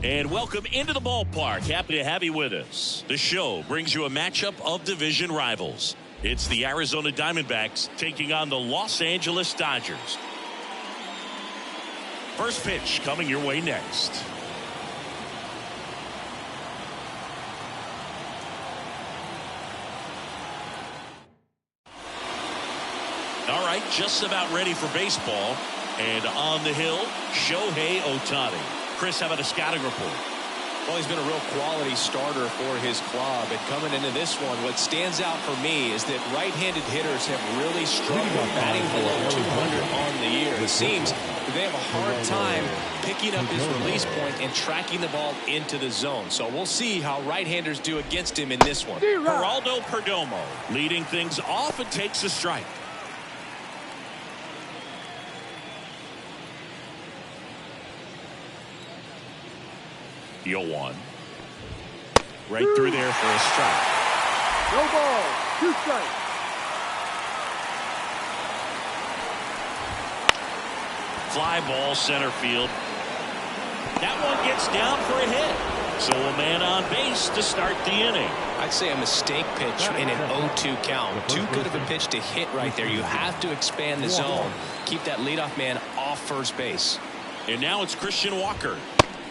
And welcome into the ballpark. Happy to have you with us. The show brings you a matchup of division rivals. It's the Arizona Diamondbacks taking on the Los Angeles Dodgers. First pitch coming your way next. All right, just about ready for baseball. And on the hill, Shohei Ohtani. Chris, how about a scouting report? Well, he's been a real quality starter for his club. And coming into this one, what stands out for me is that right-handed hitters have really struggled batting below 200 on the year. It seems that they have a hard time picking up his release point and tracking the ball into the zone. So we'll see how right-handers do against him in this one. Geraldo Perdomo leading things off and takes a strike. The 0-1. Right through there for a strike. No ball. 2 strikes. Fly ball center field. That one gets down for a hit. So a man on base to start the inning. I'd say a mistake pitch in an 0-2 count. Too good of a pitch to hit right there. You have to expand the zone. Keep that leadoff man off first base. And now it's Christian Walker.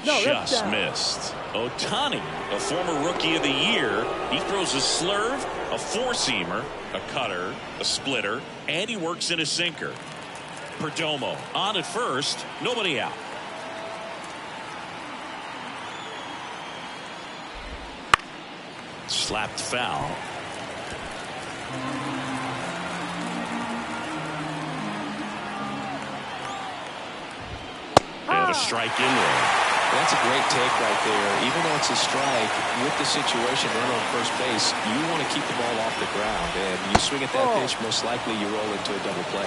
Just missed. Ohtani, a former rookie of the year. He throws a slurve, a four-seamer, a cutter, a splitter, and he works in a sinker. Perdomo on at first, nobody out. Slapped foul. And a strike in there. That's a great take right there. Even though it's a strike, with the situation runner on first base, you want to keep the ball off the ground. And you swing at that pitch, most likely you roll into a double play.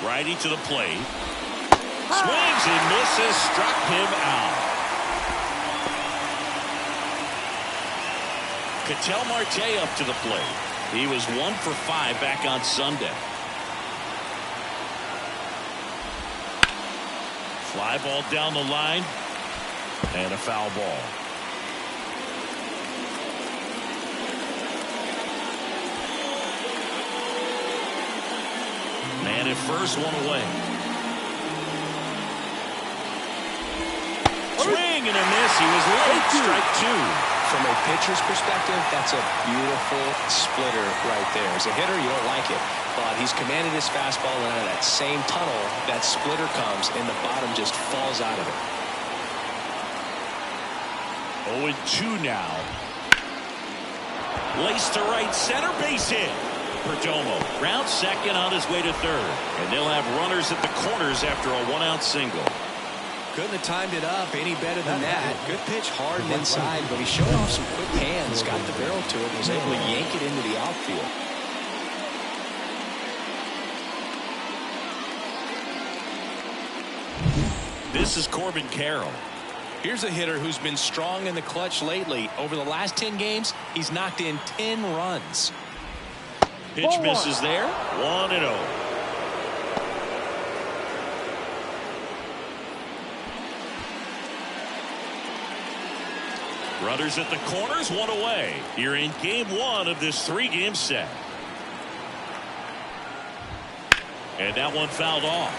Righty to the plate. Swings and misses, struck him out. Ketel Marte up to the plate. He was 1 for 5 back on Sunday. Fly ball down the line. And a foul ball. Man at first, one away. Swing and a miss. He was late. Strike 2. From a pitcher's perspective, that's a beautiful splitter right there. As a hitter, you don't like it, but he's commanded his fastball, and out of that same tunnel, that splitter comes, and the bottom just falls out of it. 0-2 now. Laced to right center, base hit. Perdomo round second on his way to third, and they'll have runners at the corners after a 1-out single. Couldn't have timed it up any better than that. Good pitch, hard and inside, but he showed off some quick hands, got the barrel to it, and was able to yank it into the outfield. This is Corbin Carroll. Here's a hitter who's been strong in the clutch lately. Over the last 10 games, he's knocked in 10 runs. Pitch misses there. 1-0. Runners at the corners, one away. You're in game 1 of this 3-game set. And that one fouled off.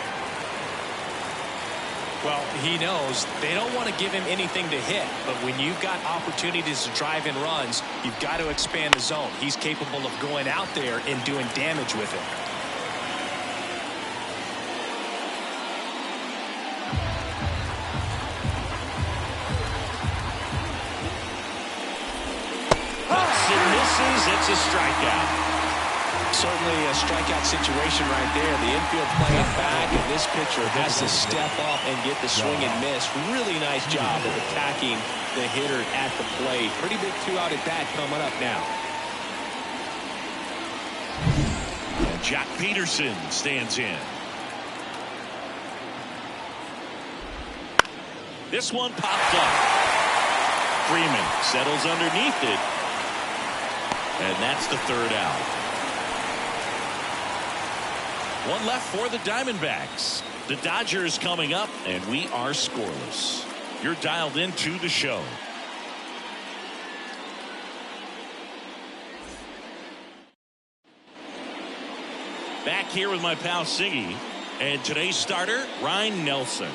Well, he knows they don't want to give him anything to hit, but when you've got opportunities to drive in runs, you've got to expand the zone. He's capable of going out there and doing damage with it. It's a strikeout. Certainly a strikeout situation right there. The infield playing back, and this pitcher has to step up and get the swing and miss. Really nice job of attacking the hitter at the plate. Pretty big 2-out at bat coming up now. And Jack Peterson stands in. This one popped up. Freeman settles underneath it. And that's the third out. One left for the Diamondbacks. The Dodgers coming up, and we are scoreless. You're dialed into the show. Back here with my pal Siggy, and today's starter, Ryan Nelson.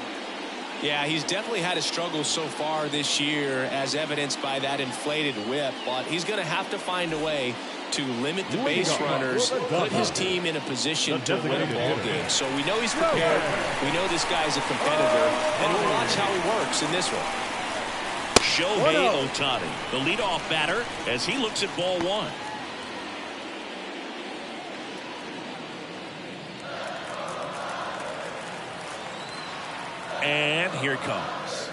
Yeah, he's definitely had a struggle so far this year, as evidenced by that inflated whip, but he's going to have to find a way to limit the base runners, put his team in a position to win a ball game. So we know he's prepared. We know this guy's a competitor, and we'll watch how he works in this one. Shohei Ohtani, the leadoff batter, as he looks at ball one. And here it comes.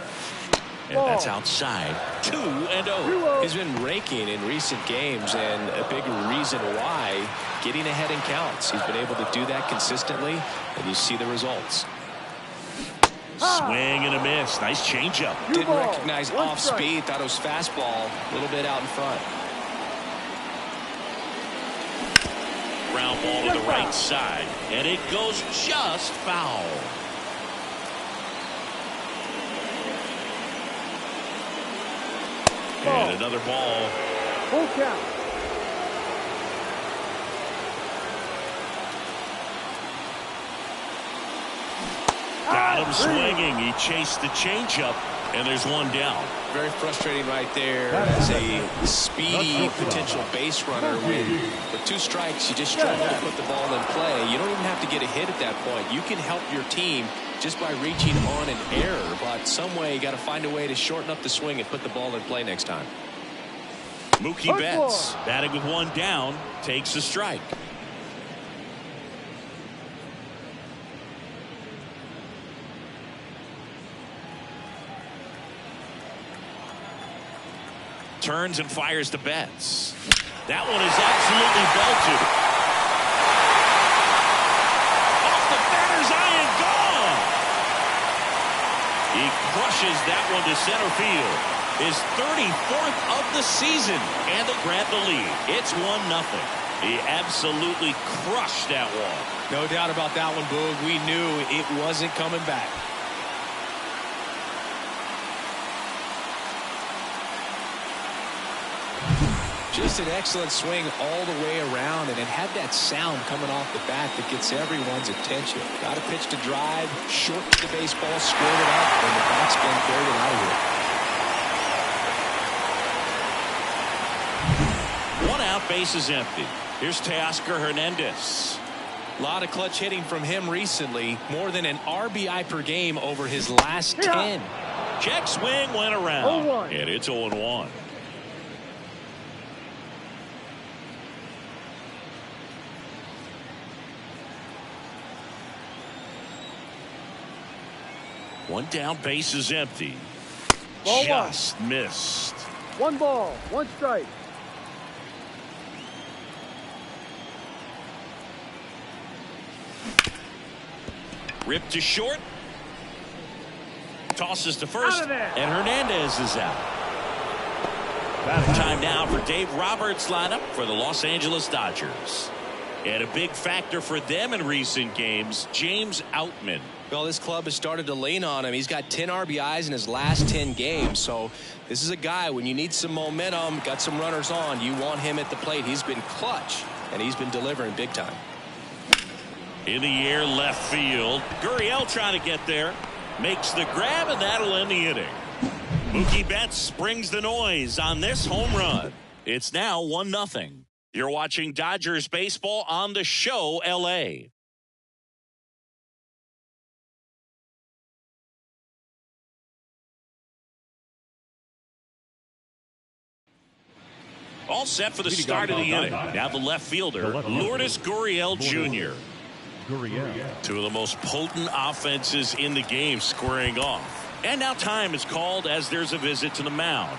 And that's outside. 2-0. He's been raking in recent games, and a big reason why, getting ahead in counts. He's been able to do that consistently, and you see the results. Swing and a miss. Nice changeup. Didn't recognize off speed. Thought it was fastball. A little bit out in front. Ground ball to the right side. And it goes just foul. And another ball. Full count. Got him swinging. He chased the changeup, and there's one down. Very frustrating right there as a speedy potential base runner. With 2 strikes, you just struggle to put the ball in play. You don't even have to get a hit at that point. You can help your team just by reaching on an error, but some way you got to find a way to shorten up the swing and put the ball in play next time. Mookie Betts, batting with 1 down, takes a strike. Turns and fires to Betts. That one is absolutely belted. Off the batter's eye and gone. He crushes that one to center field. His 34th of the season, and they grab the lead. It's 1-0. He absolutely crushed that one. No doubt about that one, Boog. We knew it wasn't coming back. Just an excellent swing all the way around, and it had that sound coming off the bat that gets everyone's attention. Got a pitch to drive, short to the baseball, squared it up, and the backspin carried it out of here. 1 out, base is empty. Here's Teoscar Hernandez. A lot of clutch hitting from him recently, more than an RBI per game over his last 10. Check swing went around, and it's 0-1. One down, base is empty. Ball just missed. 1 ball, 1 strike. Ripped to short. Tosses to first, and Hernandez is out. Time now for Dave Roberts' lineup for the Los Angeles Dodgers. And a big factor for them in recent games, James Outman. Well, this club has started to lean on him. He's got 10 RBIs in his last 10 games. So this is a guy, when you need some momentum, got some runners on, you want him at the plate. He's been clutch, and he's been delivering big time. In the air, left field. Gurriel trying to get there. Makes the grab, and that'll end the inning. Mookie Betts brings the noise on this home run. It's now 1-0. You're watching Dodgers baseball on the show, LA. All set for the start of the inning. Now the left fielder, Lourdes Gurriel Jr. Two of the most potent offenses in the game squaring off. And now time is called as there's a visit to the mound.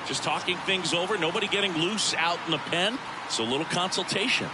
Just talking things over, nobody getting loose out in the pen, so a little consultation.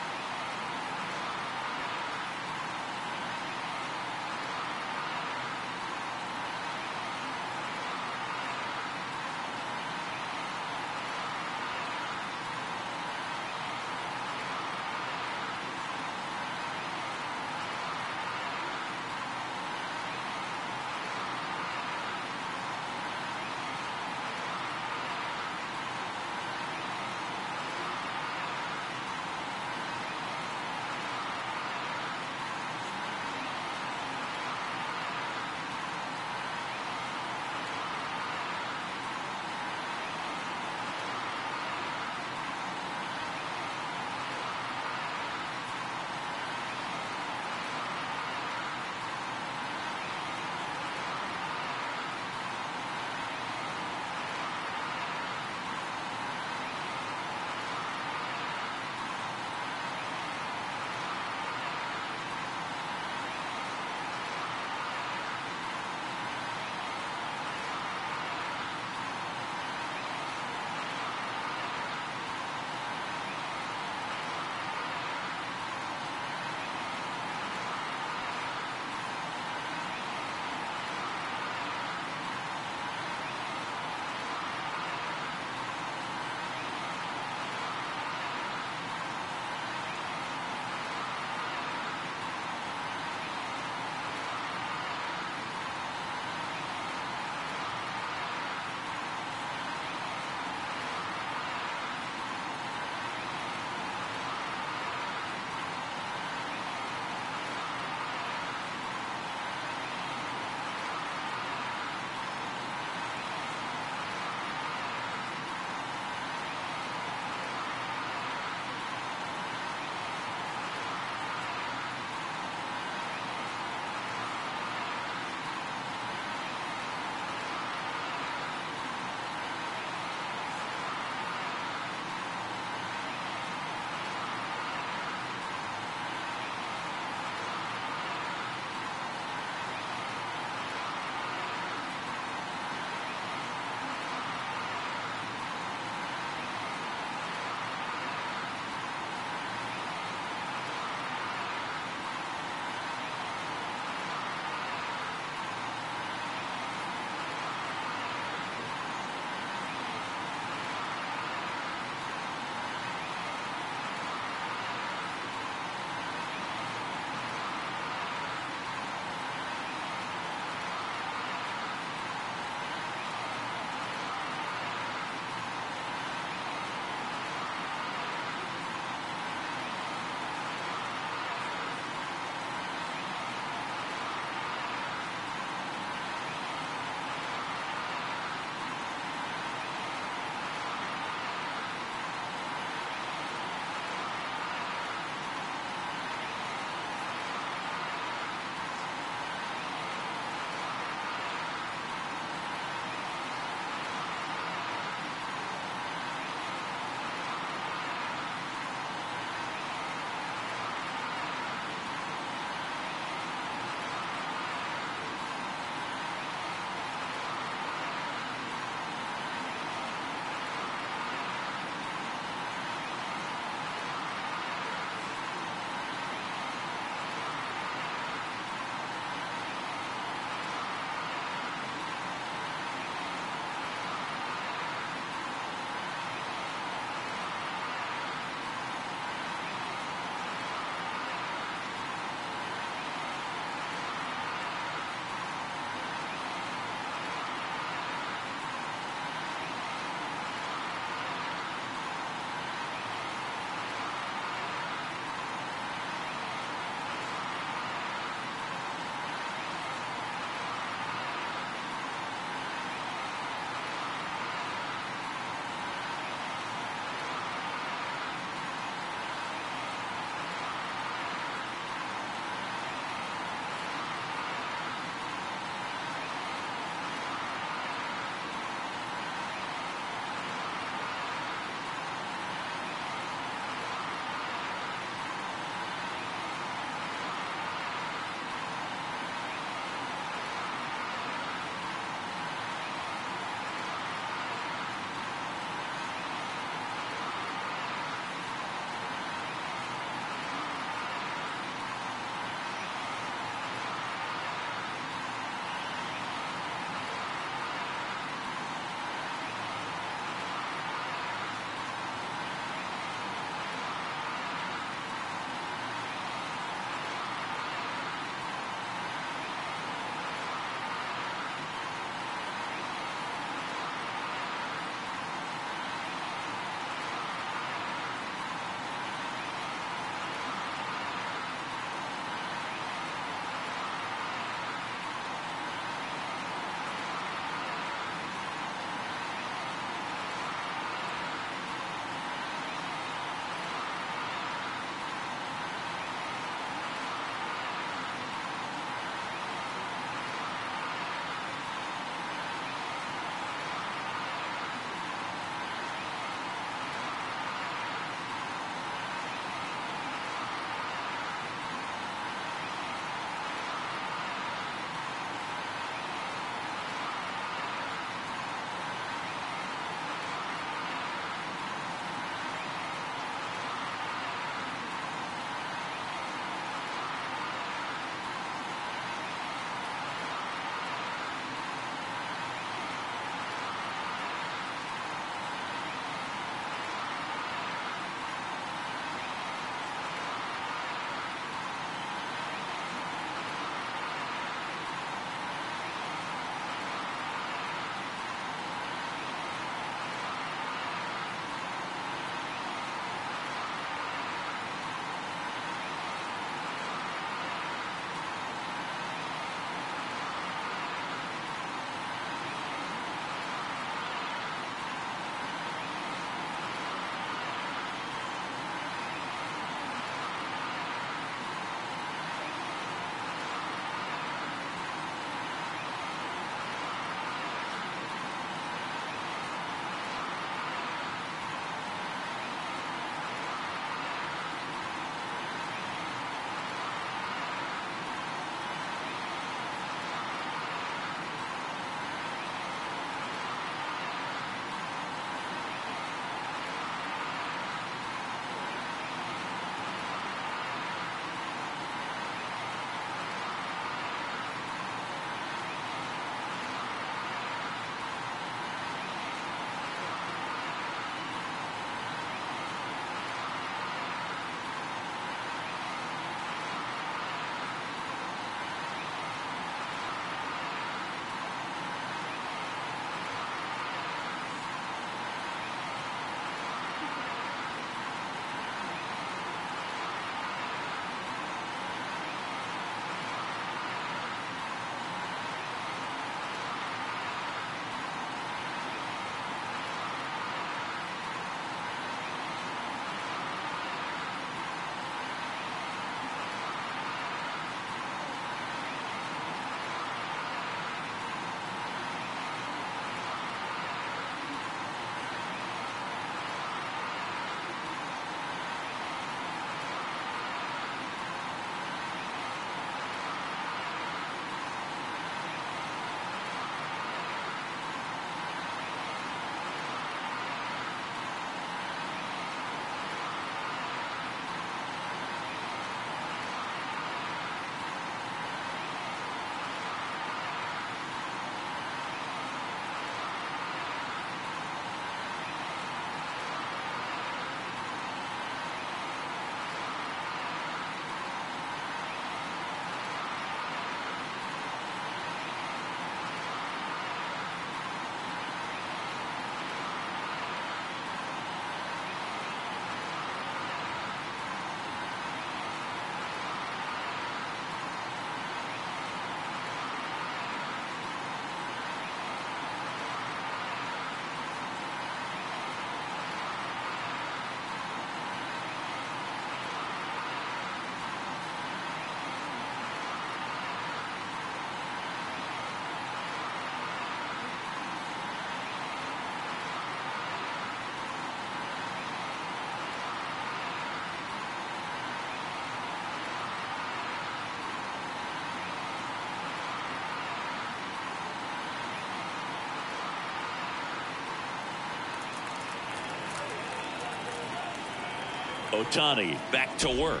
Ohtani back to work.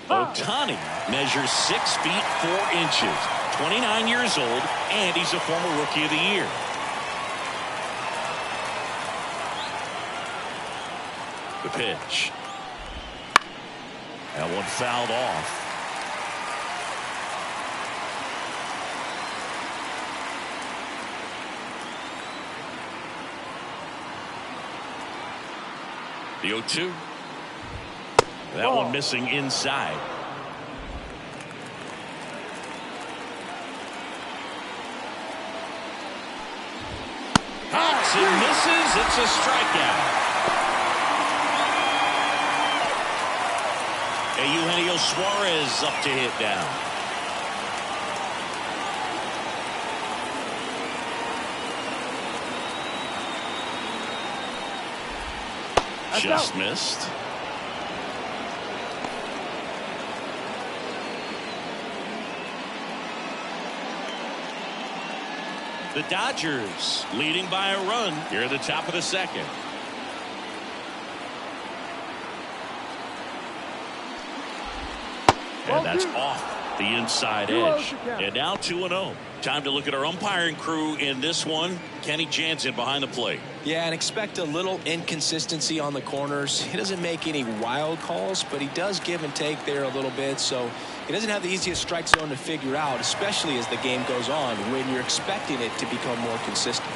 Ohtani measures 6 feet 4 inches, 29 years old, and he's a former Rookie of the Year. The pitch. That one fouled off. The 0-2. That one missing inside. Hawks and misses. It's a strikeout. Eugenio Suarez up to hit down. Just missed. The Dodgers leading by a run here at the top of the second. And that's off the inside edge. And now 2-0. Time to look at our umpiring crew in this one. Kenny Jansen behind the plate. Yeah, and expect a little inconsistency on the corners. He doesn't make any wild calls, but he does give and take there a little bit. So he doesn't have the easiest strike zone to figure out, especially as the game goes on when you're expecting it to become more consistent.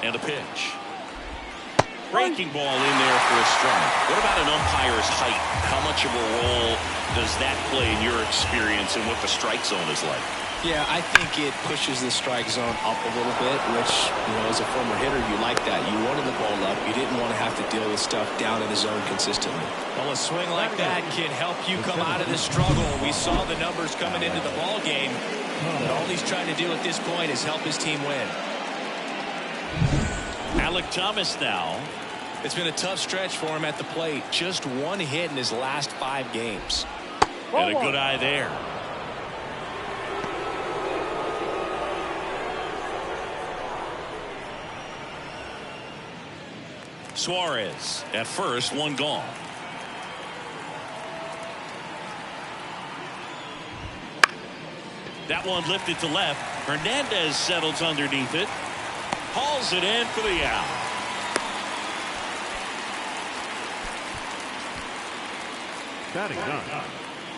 And the pitch. Breaking ball in there for a strike. What about an umpire's height? How much of a role does that play in your experience and what the strike zone is like? Yeah, I think it pushes the strike zone up a little bit, which, you know, as a former hitter, you like that. You wanted the ball up. You didn't want to have to deal with stuff down in the zone consistently. Well, a swing like that can help you come out of this struggle. We saw the numbers coming into the ball game. But all he's trying to do at this point is help his team win. Alek Thomas now. It's been a tough stretch for him at the plate. Just one hit in his last 5 games. And a good eye there. Suarez at first, one gone. That one lifted to left. Hernandez settles underneath it. Hauls it in for the out. Batting nine,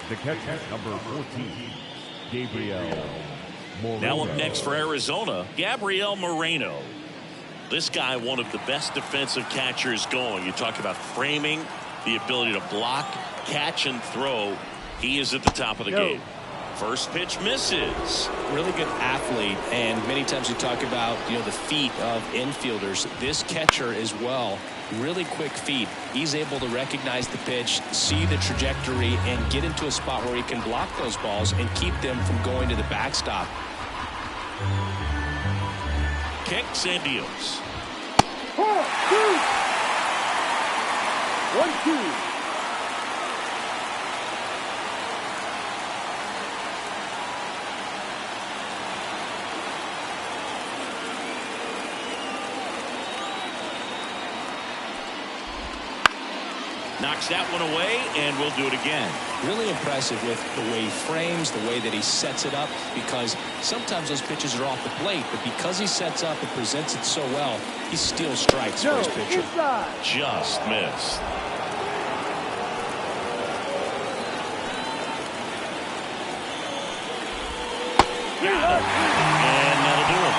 the catcher, number 14, Gabriel Moreno. Now up next for Arizona, Gabriel Moreno. This guy, one of the best defensive catchers going. You talk about framing, the ability to block, catch, and throw. He is at the top of the game. First pitch misses. Really good athlete, and many times we talk about, you know, the feet of infielders. This catcher as well, really quick feet. He's able to recognize the pitch, see the trajectory, and get into a spot where he can block those balls and keep them from going to the backstop. Kicks and deals. 1-2. Knocks that one away, and we'll do it again. Really impressive with the way he frames, the way that he sets it up, because sometimes those pitches are off the plate, but because he sets up and presents it so well, he steals strikes for his pitcher. Just missed. Got it. And that'll do it.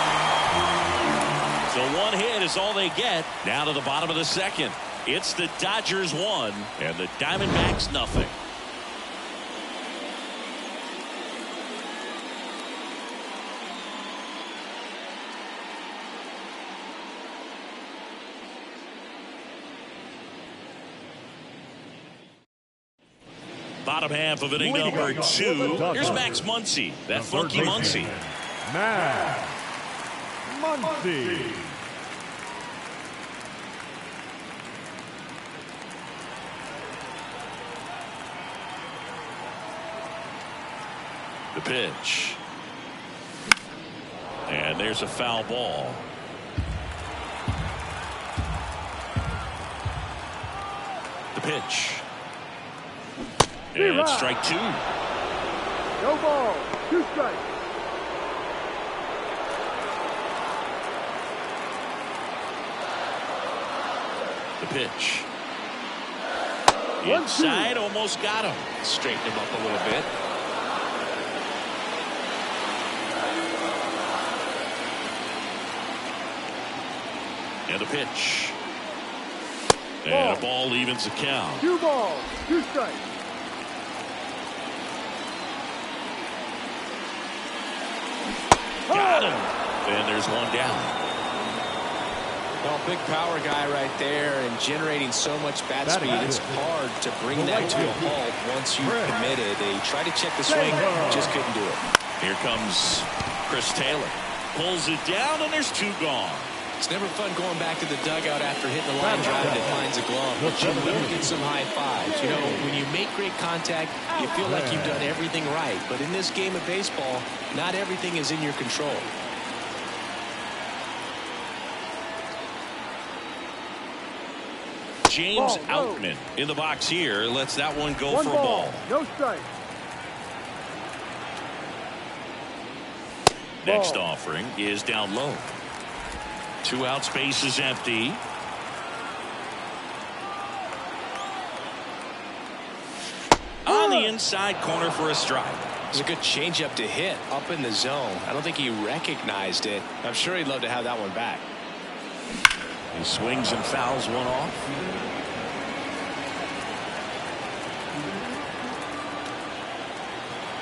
So one hit is all they get. Now to the bottom of the second. It's the Dodgers 1 and the Diamondbacks nothing. Bottom half of inning number 2. Here's Max Muncy. That funky Muncy. Max Muncy. The pitch. And there's a foul ball. pitch. And it's strike 2. No ball. 2 strikes. The pitch. Inside, almost got him. Straighten him up a little bit. And the pitch. And a ball evens the count. 2 balls. 2 strikes. Got him. And there's one down. Well, big power guy right there, and generating so much bat speed, it's hard to bring that to a halt once you've committed. They tried to check the swing, just couldn't do it. Here comes Chris Taylor. Pulls it down, and there's 2 gone. It's never fun going back to the dugout after hitting the line drive that finds a glove, but you will get some high fives. You know, when you make great contact, you feel like you've done everything right. But in this game of baseball, not everything is in your control. James Outman in the box here lets that one go for a ball. No strike. Next offering is down low. 2 out, space is empty. On the inside corner for a strike. It was a good changeup to hit up in the zone. I don't think he recognized it. I'm sure he'd love to have that one back. He swings and fouls one off.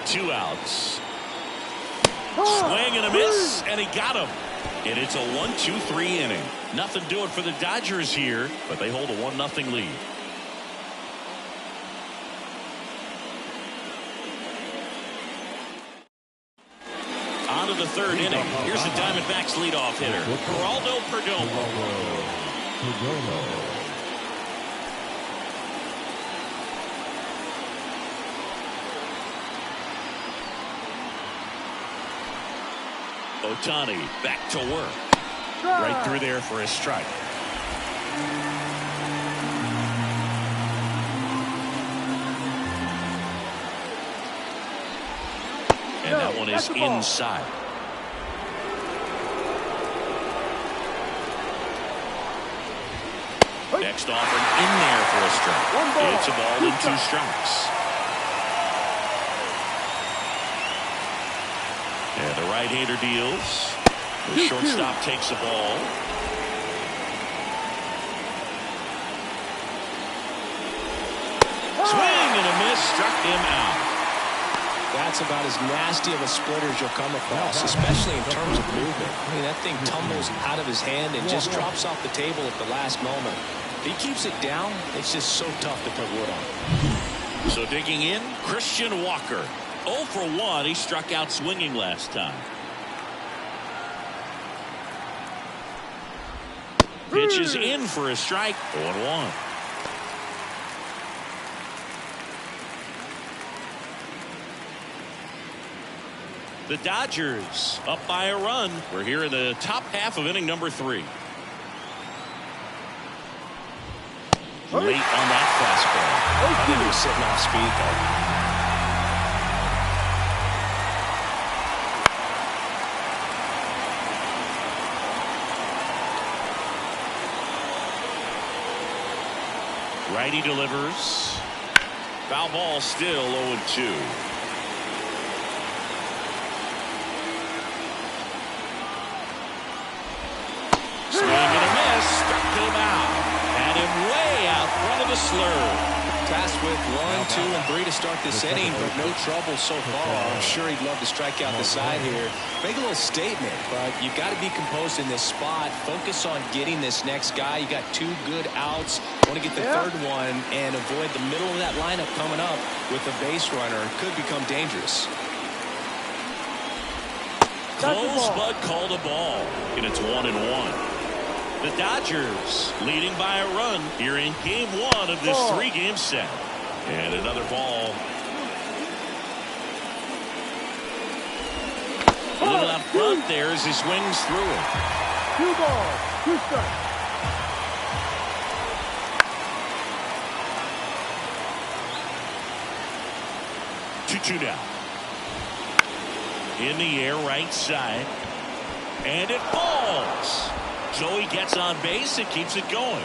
Two outs. Swing and a miss, and he got him. And it's a 1-2-3 inning. Nothing doing for the Dodgers here, but they hold a 1-0 lead. On to the 3rd inning. Here's the Diamondbacks leadoff hitter, Geraldo Perdomo. Ohtani back to work. Right through there for a strike. And that one is inside. Next offering in there for a strike. It's a ball and 2 strikes. And the right-hander deals. The shortstop takes the ball. Swing and a miss, struck him out. That's about as nasty of a splitter as you'll come across, especially in terms of movement. I mean, that thing tumbles out of his hand and just drops off the table at the last moment. If he keeps it down, it's just so tough to put wood on. So digging in, Christian Walker. 0 for 1. He struck out swinging last time. Pitch is in for a strike. 0-1. The Dodgers up by a run. We're here in the top half of inning number 3. Late on that fastball. I think he was sitting off speed though. Righty delivers. Foul ball, still 0-2. Swing and a miss. Struck him out. Had him way out front of the slurve. Tasked with 1, 2, and 3 to start this inning, but no trouble so far. I'm sure he'd love to strike out the side here. Make a little statement, but you've got to be composed in this spot. Focus on getting this next guy. You got 2 good outs. Want to get the 3rd one and avoid the middle of that lineup coming up with a base runner. Could become dangerous. Close, but called a ball, and it's 1-1. The Dodgers leading by a run here in game 1 of this 3-game set. And another ball. A little out front there as he swings through it. 2 balls, 2 strikes. 2-2 now. In the air, right side. And it falls. So he gets on base and keeps it going.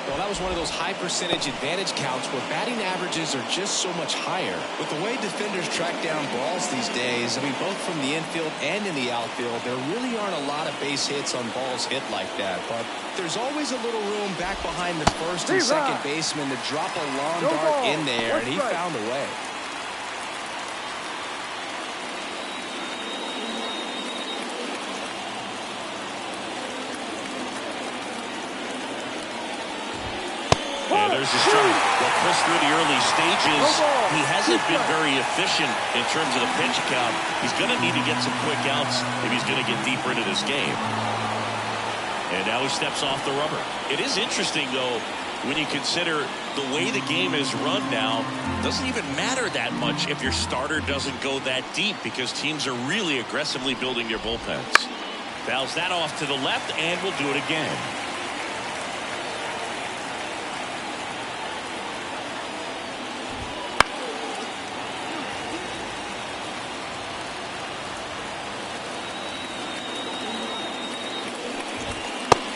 Well, that was one of those high percentage advantage counts where batting averages are just so much higher. With the way defenders track down balls these days, I mean, both from the infield and in the outfield, there really aren't a lot of base hits on balls hit like that. But there's always a little room back behind the first and second baseman to drop a long dart in there, and he found a way. And there's a strike. Well, Chris, through the early stages, he hasn't been very efficient in terms of the pitch count. He's going to need to get some quick outs if he's going to get deeper into this game. And now he steps off the rubber. It is interesting, though, when you consider the way the game is run now. It doesn't even matter that much if your starter doesn't go that deep because teams are really aggressively building their bullpens. Fouls that off to the left, and we'll do it again.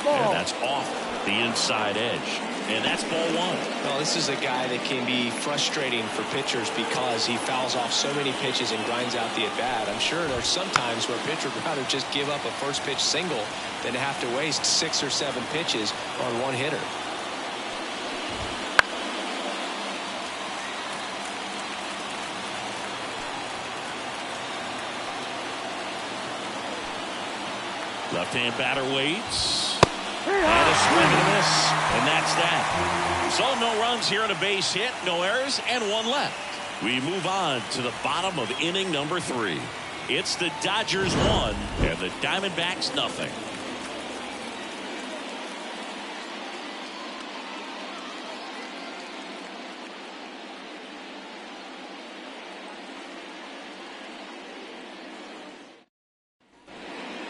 And that's off the inside edge. And that's ball one. Well, this is a guy that can be frustrating for pitchers because he fouls off so many pitches and grinds out the at-bat. I'm sure there's some times where a pitcher would rather just give up a first pitch single than to have to waste 6 or 7 pitches on one hitter. Left-hand batter waits. And a swing and a miss. And that's that. So no runs here on a base hit, no errors, and 1 left. We move on to the bottom of inning number 3. It's the Dodgers 1 and the Diamondbacks nothing.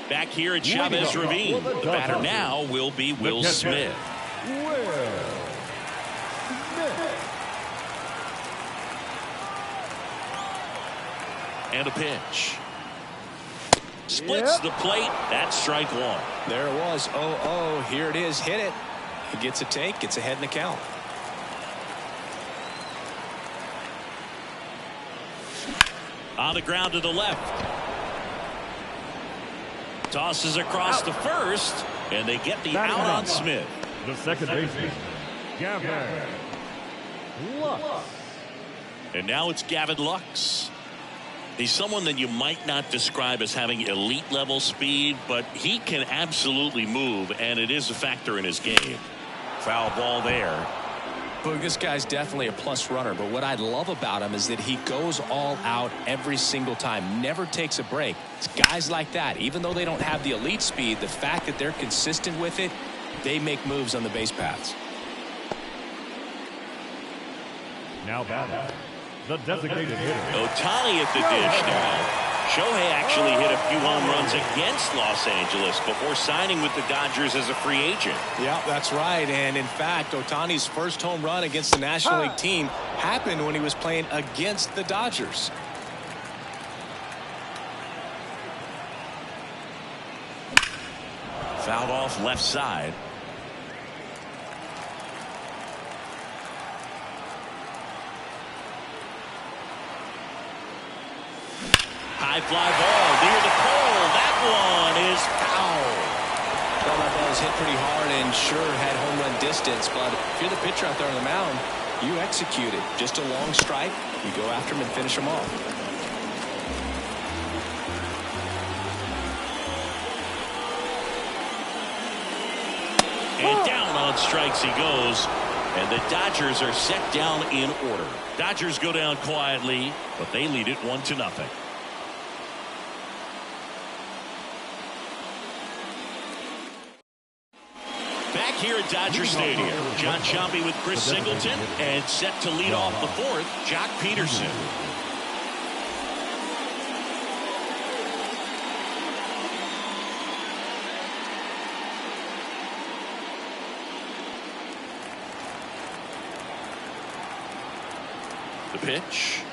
Back here at Chavez Ravine. The batter now will be Will Smith. And a pitch. Splits the plate. That's strike 1. There it was. 0-0. Here it is. Hit it. He gets a take. Gets ahead in the count. On the ground to the left. Tosses across the first, and they get the out on Smith. The second baseman, Gavin Lux. And now it's Gavin Lux. He's someone that you might not describe as having elite level speed, but he can absolutely move, and it is a factor in his game. Foul ball there. Look, this guy's definitely a plus runner, but what I love about him is that he goes all out every single time, never takes a break. It's guys like that, even though they don't have the elite speed, the fact that they're consistent with it, they make moves on the base paths. Now batting, the designated hitter. Ohtani at the dish now. Shohei actually hit a few home runs against Los Angeles before signing with the Dodgers as a free agent. Yeah, that's right. And in fact, Ohtani's first home run against the National League team happened when he was playing against the Dodgers. Fouled off left side. High fly ball near the pole. That one is foul. Well, that ball was hit pretty hard and sure had home run distance, but if you're the pitcher out there on the mound, you execute it. Just a long strike. You go after him and finish him off. And down on strikes he goes. And the Dodgers are set down in order. Dodgers go down quietly, but they lead it 1-0. Back here at Dodger Stadium, John Chompy with Chris Singleton, and set to lead off the 4th, Jock Peterson. The pitch.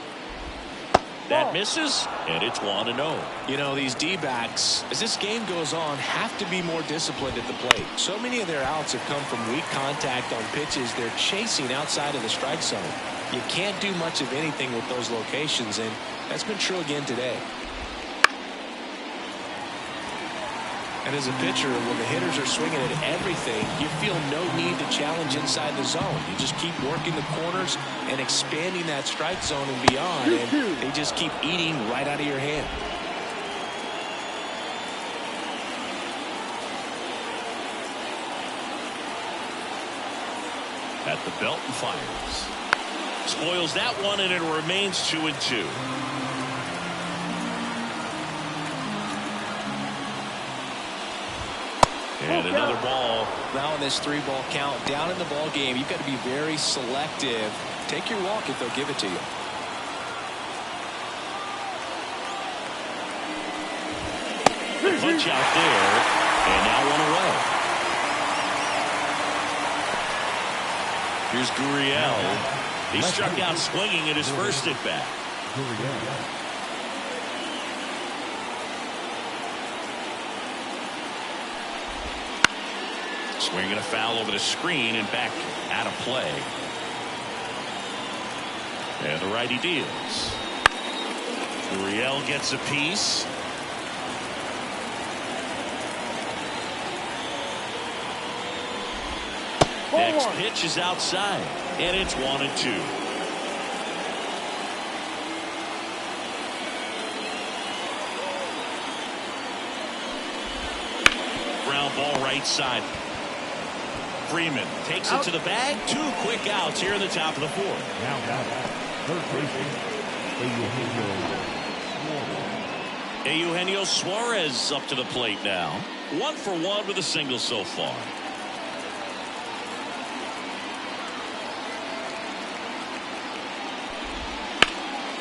That misses, and it's 1-0. You know, these D-backs, as this game goes on, have to be more disciplined at the plate. So many of their outs have come from weak contact on pitches they're chasing outside of the strike zone. You can't do much of anything with those locations, and that's been true again today. And as a pitcher, when the hitters are swinging at everything, you feel no need to challenge inside the zone. You just keep working the corners and expanding that strike zone and beyond, and they just keep eating right out of your hand. At the belt and fires. Spoils that one, and it remains 2-2. And another ball. Now in this 3-ball count, down in the ball game, you've got to be very selective. Take your walk if they'll give it to you. The punch out there, and now one away. Here's Gurriel. He struck out swinging at his first at bat. Swinging a foul over the screen and back out of play. And the righty deals. Gurriel gets a piece. Next pitch is outside, and it's 1-2. Ground ball right side. Freeman takes it to the bag. 2 quick outs here in the top of the 4th. Now third baseman, Eugenio Suarez up to the plate now. 1 for 1 with a single so far.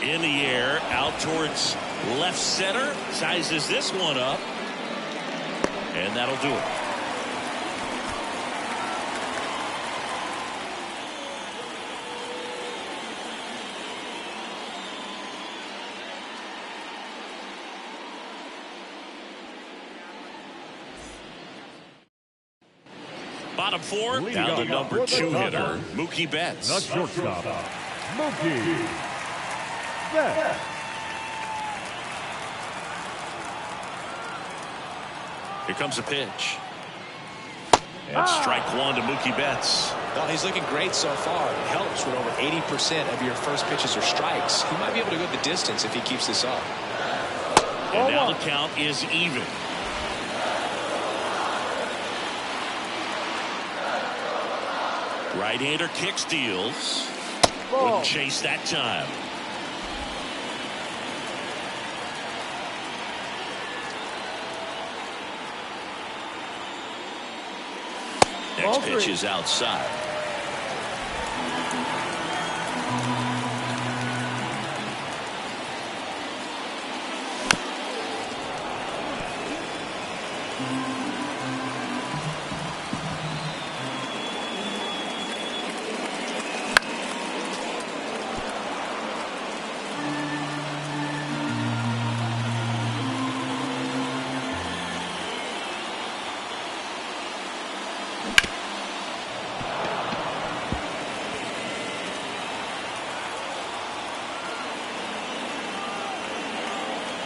In the air, out towards left center. Sizes this one up. And that'll do it. Bottom 4, down to number 2 hitter, Mookie Betts. the shortstop, Mookie Betts. Here comes a pitch. And strike 1 to Mookie Betts. Well, he's looking great so far. It helps when over 80% of your first pitches are strikes. He might be able to go the distance if he keeps this up. And now the count is even. Right-hander kicks, deals. Wouldn't chase that time. Next pitch is outside.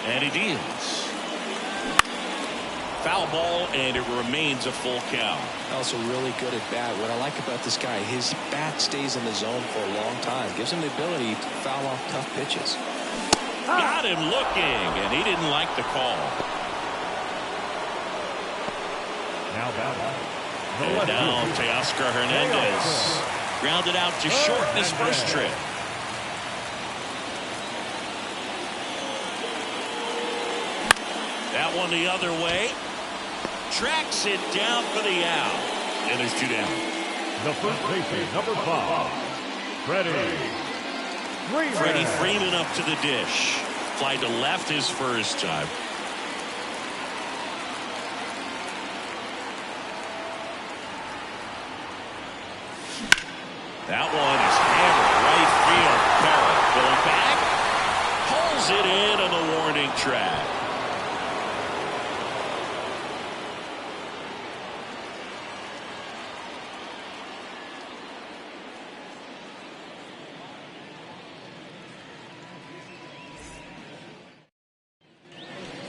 And he deals. Foul ball, and it remains a full count. Also really good at bat. What I like about this guy, his bat stays in the zone for a long time. Gives him the ability to foul off tough pitches. Got him looking, and he didn't like the call. Now batting. And now Teoscar Hernandez. Grounded out to short in his first trip. That one the other way. Tracks it down for the out. And there's 2 down. The first baseman, number 5, Freddie Freeman. Freddie Freeman up to the dish. Fly to left his first time. That one is hammered right field. Carroll going back. Pulls Pulls it in on the warning track.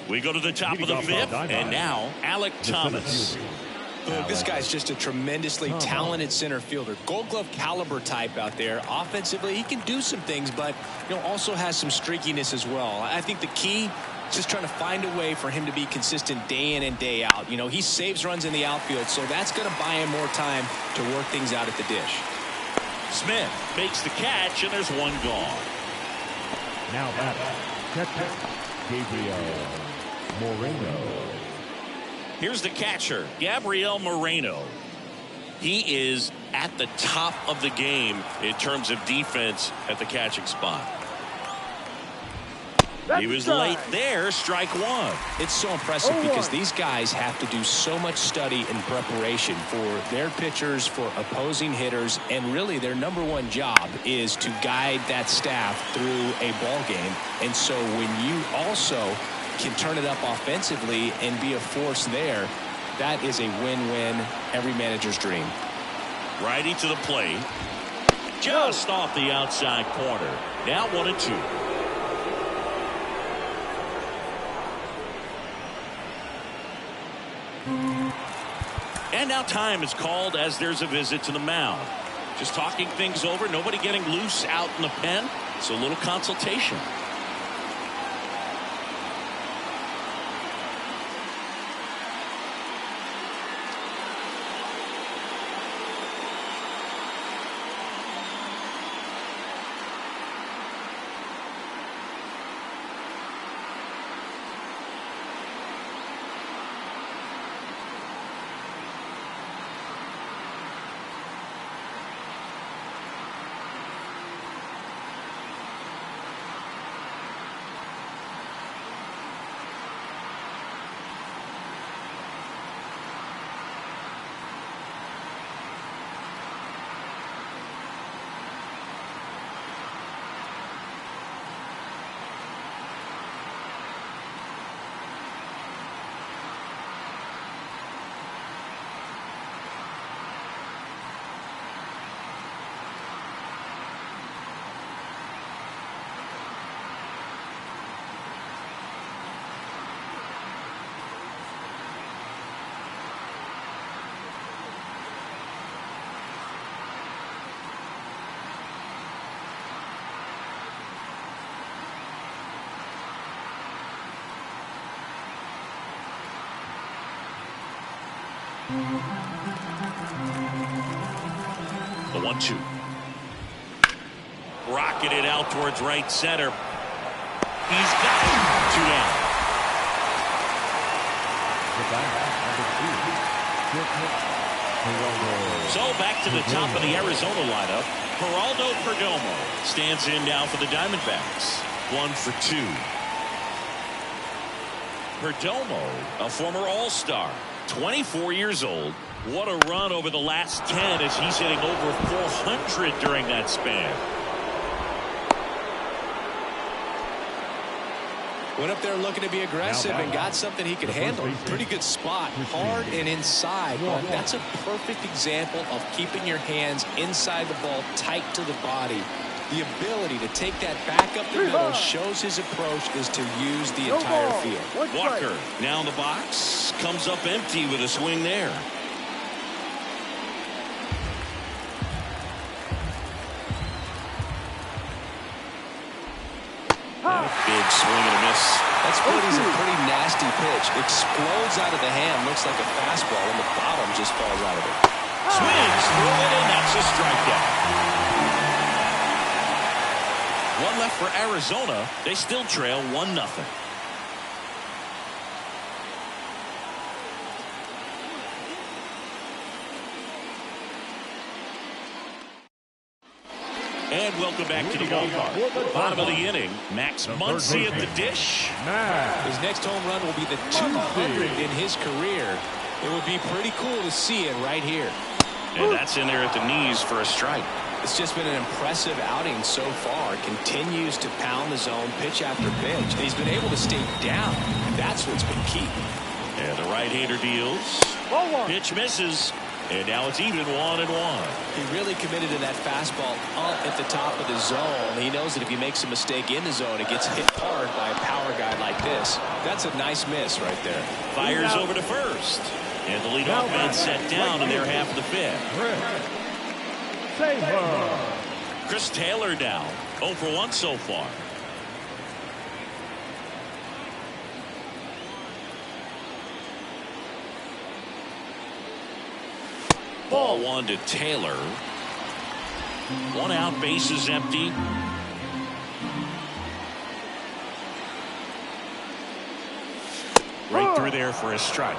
We go to the top of the fifth, and now Alec Thomas. Look, this guy's just a tremendously talented center fielder. Gold Glove caliber type out there. Offensively, he can do some things, but also has some streakiness as well. I think the key is just trying to find a way for him to be consistent day in and day out. He saves runs in the outfield, so that's going to buy him more time to work things out at the dish. Smith makes the catch, and there's one gone. Now batter, catcher, Gabriel Moreno. Here's the catcher, Gabriel Moreno. He is at the top of the game in terms of defense at the catching spot. He was late there, strike one. It's so impressive because these guys have to do so much study and preparation for their pitchers, for opposing hitters, and really their number one job is to guide that staff through a ball game. And so when you also can turn it up offensively and be a force there, that is a win-win, every manager's dream. Righty to the plate, just off the outside corner. Now 1-2. And now time is called as there's a visit to the mound. Just talking things over, nobody getting loose out in the pen, so a little consultation. The 1-2. Rocketed out towards right center. He's got it. 2 down. So back to the top of the Arizona lineup. Geraldo Perdomo stands in now for the Diamondbacks. 1 for 2. Perdomo, a former All-Star, 24 years old. What a run over the last 10 as he's hitting over 400 during that span. Went up there looking to be aggressive and got something he could handle. Pretty good spot, hard and inside. But that's a perfect example of keeping your hands inside the ball, tight to the body. The ability to take that back up the middle shows his approach is to use the entire field. Walker now in the box, comes up empty with a swing there. Big swing and a miss. That's a pretty nasty pitch. Explodes out of the hand, looks like a fastball, and the bottom just falls out of it. Swings through it, and that's a strikeout. One left for Arizona. They still trail 1-0. And welcome back to the ballpark. Bottom of the inning. Max Muncy at the dish. His next home run will be the 200 in his career. It would be pretty cool to see it right here. And that's in there at the knees for a strike. It's just been an impressive outing so far. Continues to pound the zone pitch after pitch. And he's been able to stay down. That's what's been key. And the right-hander deals. Pitch misses. And now it's even 1-1. He really committed to that fastball up at the top of the zone. He knows that if he makes a mistake in the zone, it gets hit hard by a power guy like this. That's a nice miss right there. Fires over to first. And the leadoff man set down in their half of the fifth. Chris Taylor down. 0 for 1 so far. Ball 1 to Taylor. 1 out, bases empty. Right through there for a strike.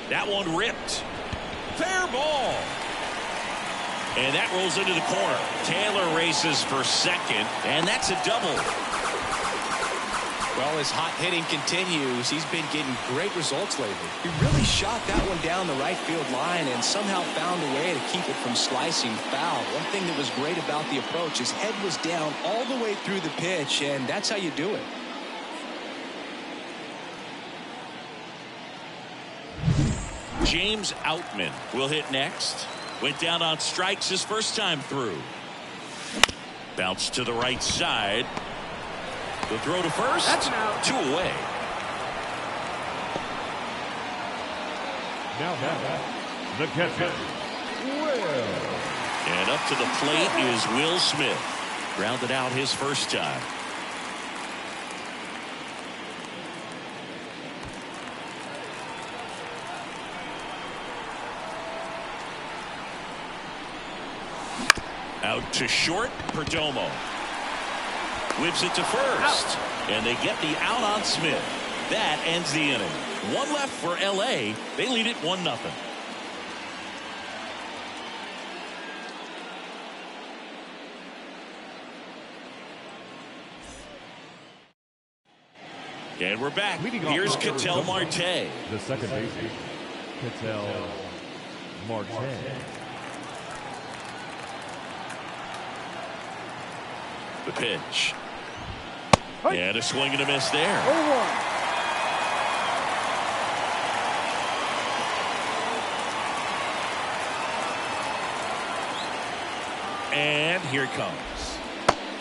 That one ripped. Fair ball. And that rolls into the corner. Taylor races for second, and that's a double. Well, as hot hitting continues, he's been getting great results lately. He really shot that one down the right field line and somehow found a way to keep it from slicing foul. One thing that was great about the approach, his head was down all the way through the pitch, and that's how you do it. James Outman will hit next. Went down on strikes his first time through. Bounce to the right side. The throw to first. That's an out. 2 away. Now the catcher, Will. And up to the plate is Will Smith. Grounded out his first time. Out to short, Perdomo. Whips it to first. And they get the out on Smith. That ends the inning. 1 left for L.A. They lead it 1-0. And we're back. Here's Ketel Marte. The second baseman, Ketel Marte. The pitch. And a swing and a miss there. And here it comes.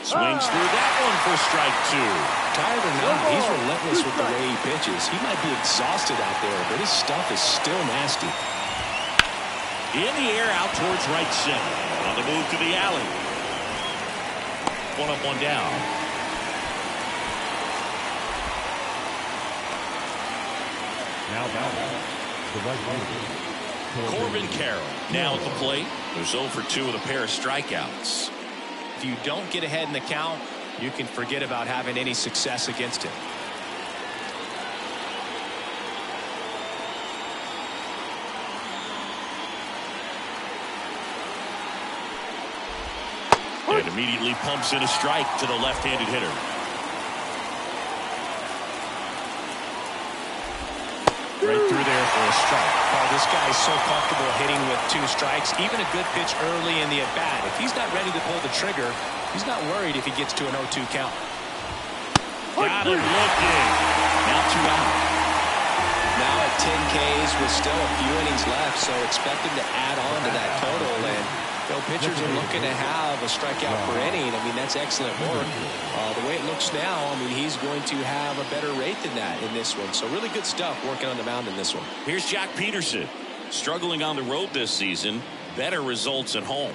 Swings through that one for strike 2. Tired or not, he's relentless with the way he pitches. He might be exhausted out there, but his stuff is still nasty. In the air out towards right center. On the move to the alley. 1 up, 1 down. Now the right fielder, Corbin Carroll now at the plate. There's 0 for 2 with a pair of strikeouts. If you don't get ahead in the count, you can forget about having any success against him. And immediately pumps in a strike to the left-handed hitter. Right through there for a strike. Oh, this guy is so comfortable hitting with 2 strikes. Even a good pitch early in the at-bat. If he's not ready to pull the trigger, he's not worried if he gets to an 0-2 count. Got him looking. Now 2 out. Now at 10 Ks with still a few innings left, so expect him to add on to that total. And pitchers are looking to have a strikeout per inning. I mean, that's excellent work. The way it looks now, I mean, he's going to have a better rate than that in this one. So really good stuff working on the mound in this one. Here's Jack Peterson. Struggling on the road this season. Better results at home.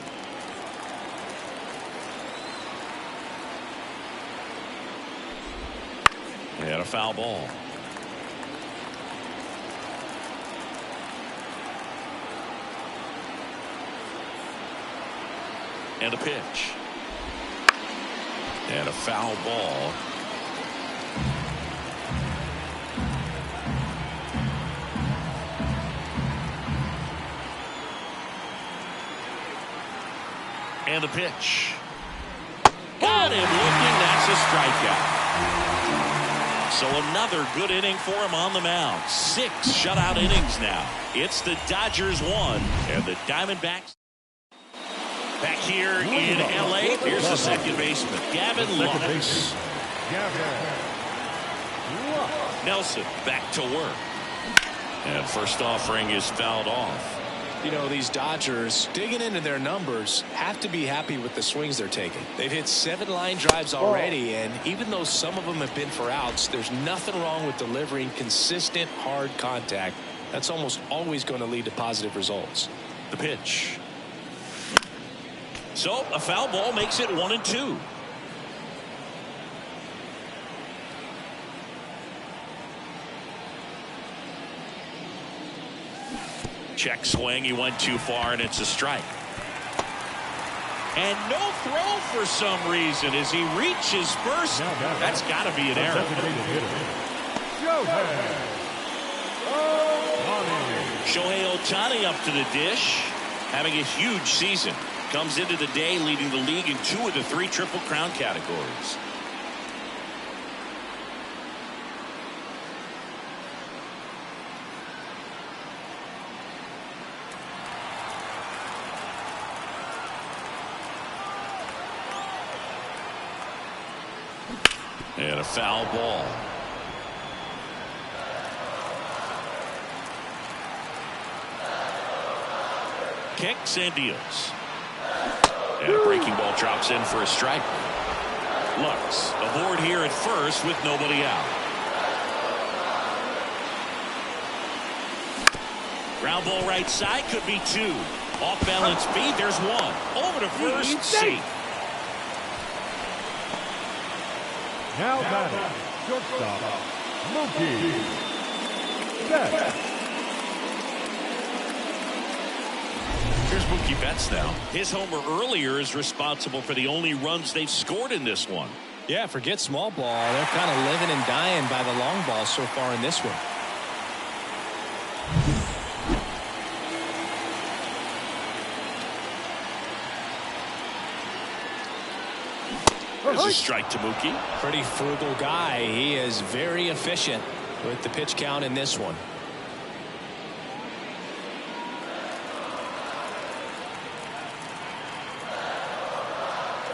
And a foul ball. And a pitch. And a foul ball. And a pitch. Got him looking. That's a strikeout. So another good inning for him on the mound. 6 shutout innings now. It's the Dodgers 1 and the Diamondbacks. Back here in L.A., here's the second baseman, Gavin Lux. Nelson back to work. And first offering is fouled off. You know, these Dodgers, digging into their numbers, have to be happy with the swings they're taking. They've hit 7 line drives already, and even though some of them have been for outs, there's nothing wrong with delivering consistent, hard contact. That's almost always going to lead to positive results. The pitch. So a foul ball makes it 1-2. Check swing. He went too far, and it's a strike. And no throw for some reason as he reaches first. That's got to be an error. Shohei Ohtani up to the dish, having a huge season. Comes into the day leading the league in 2 of the 3 Triple Crown categories. And a foul ball. Kicks and deals. And a breaking ball drops in for a strike. Lux aboard here at first with nobody out. Ground ball right side, could be 2. Off balance beat, there's 1. Over to first, safe. Now batting, shortstop, Mookie Betts. Here's Mookie Betts now. His homer earlier is responsible for the only runs they've scored in this one. Yeah, forget small ball. They're kind of living and dying by the long ball so far in this one. There's a strike to Mookie. Pretty frugal guy. He is very efficient with the pitch count in this one.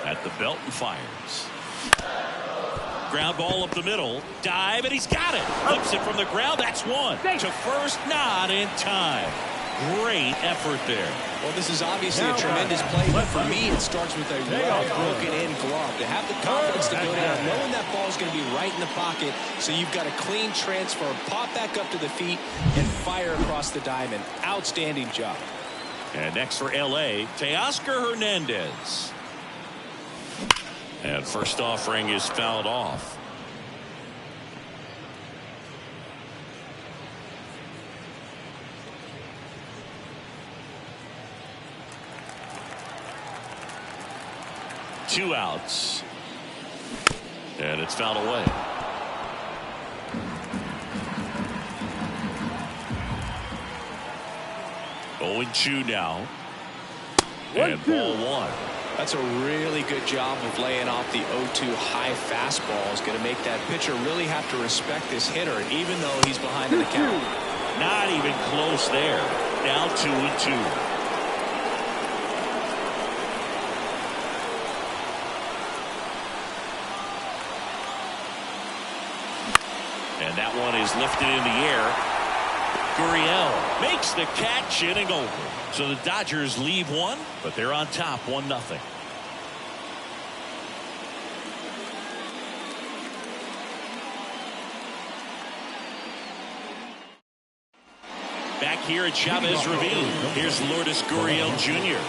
At the belt and fires. Ground ball up the middle. Dive, and he's got it. Flips it from the ground. That's 1. To first, not in time. Great effort there. Well, this is obviously a tremendous play, but for me, it starts with a well-broken-in glove. To have the confidence to go down, knowing that ball is going to be right in the pocket, so you've got a clean transfer, pop back up to the feet, and fire across the diamond. Outstanding job. And next for L.A., Teoscar Hernandez. And first offering is fouled off. Two outs. And it's fouled away. Oh, 0-2 now. And ball 1. That's a really good job of laying off the 0-2 high fastball. Is going to make that pitcher really have to respect this hitter, even though he's behind in the count. Not even close there. Now 2-2. And that one is lifted in the air. Gurriel makes the catch, inning over. So the Dodgers leave 1, but they're on top 1-0. Back here at Chavez Ravine, here's Lourdes Gurriel Jr.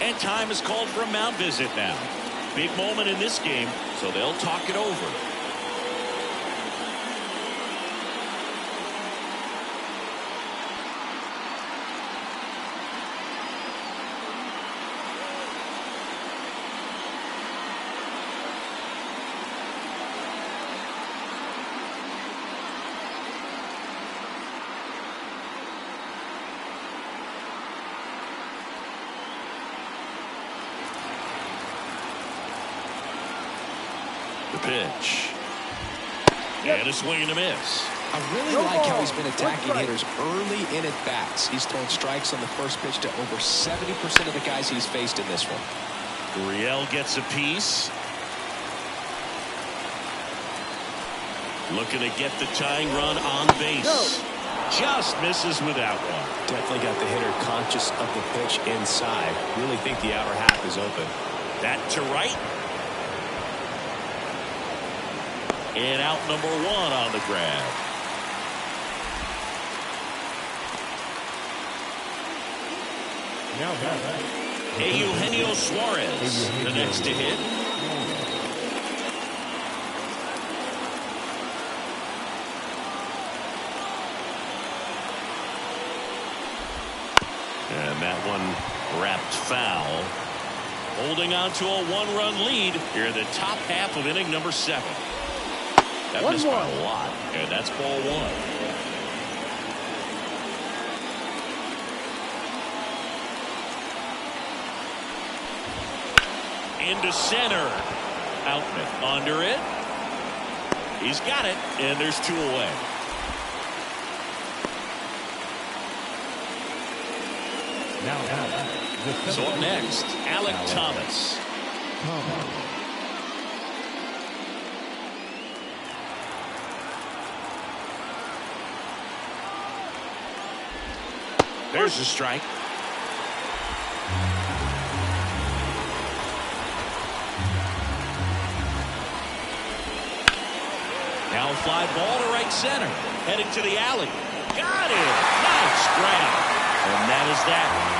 And time is called for a mound visit now. Big moment in this game, so they'll talk it over. The pitch. And a swing and a miss. I really like how he's been attacking hitters early in at bats. He's thrown strikes on the first pitch to over 70% of the guys he's faced in this one. Gurriel gets a piece. Looking to get the tying run on base. Just misses with that one. Definitely got the hitter conscious of the pitch inside. Really think the outer half is open. That to right. And out number 1 on the grab. Now Eugenio Suarez, the next to hit. And that one wrapped foul. Holding on to a 1-run lead here in the top half of inning number 7. That missed by a lot, and that's ball 1. Into center. Outman under it. He's got it, and there's 2 away. So up next, Alec Thomas. There's a strike. Now a fly ball to right center. Heading to the alley. Got it. Nice grab. And that is that.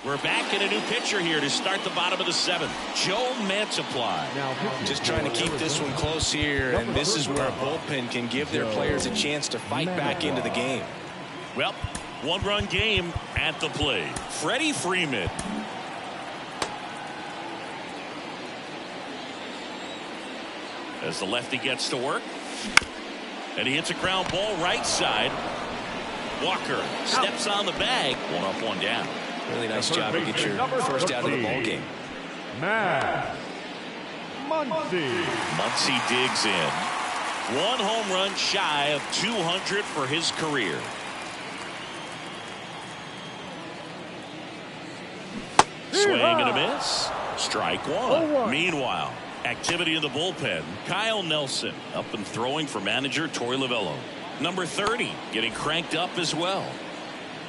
We're back in a new pitcher here to start the bottom of the 7th. Joe Mantiply. Just trying to keep this one close here, and this is where a bullpen can give their players a chance to fight back into the game. Well, 1-run game at the plate. Freddie Freeman. As the lefty gets to work. And he hits a ground ball right side. Walker steps on the bag. 1 up, 1 down. Really nice job to get your first out of the ball game. Muncy digs in. 1 home run shy of 200 for his career. Swing and a miss. Strike 1. Meanwhile, activity in the bullpen. Kyle Nelson up and throwing for manager Torey Lovullo. Number 30 getting cranked up as well.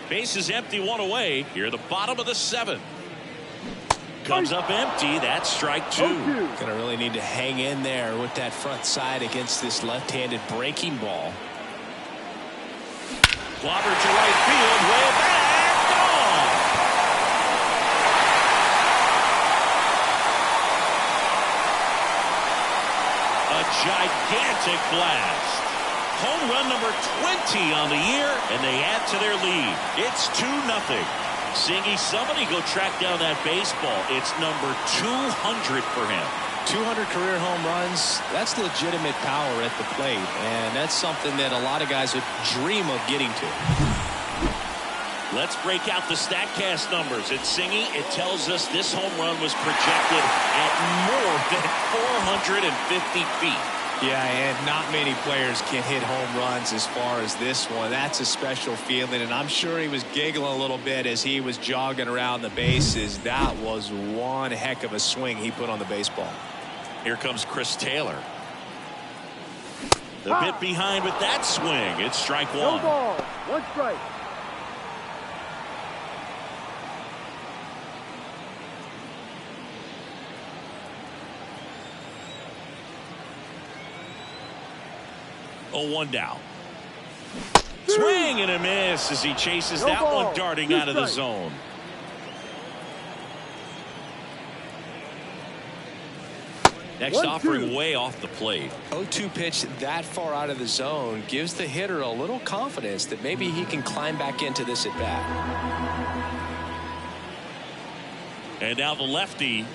Bases empty, 1 away. Here at the bottom of the 7th. Comes up empty. That's strike 2. Gonna really need to hang in there with that front side against this left-handed breaking ball. Clobber to right field. Way back. Gone. A gigantic blast. Home run number 20 on the year, and they add to their lead. It's 2-0. Singy, somebody go track down that baseball. It's number 200 for him. 200 career home runs. That's legitimate power at the plate, and that's something that a lot of guys would dream of getting to. Let's break out the StatCast numbers. At Singy, it tells us this home run was projected at more than 450 feet. Yeah, and not many players can hit home runs as far as this one. That's a special feeling, and I'm sure he was giggling a little bit as he was jogging around the bases. That was one heck of a swing he put on the baseball. Here comes Chris Taylor. A bit behind with that swing. It's strike 1. No ball. 1 strike. Oh, 1 down. Swing and a miss as he chases that one darting out of the zone. Next offering way off the plate. 0-2 pitch that far out of the zone gives the hitter a little confidence that maybe he can climb back into this at bat. And now the lefty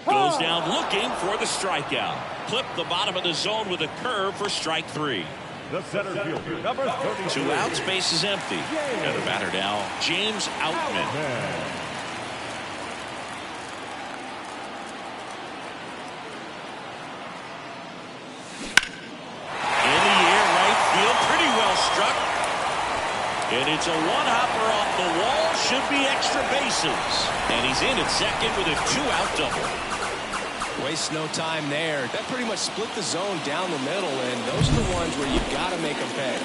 goes down looking for the strikeout. Clip the bottom of the zone with a curve for strike 3. The center fielder, number 32. 2 outs, base is empty. And the batter now, James Outman. In the air, right field, pretty well struck. And it's a one-hopper off the wall, should be extra bases. And he's in at second with a 2-out double. Waste no time there. That pretty much split the zone down the middle, and those are the ones where you've got to make them pay.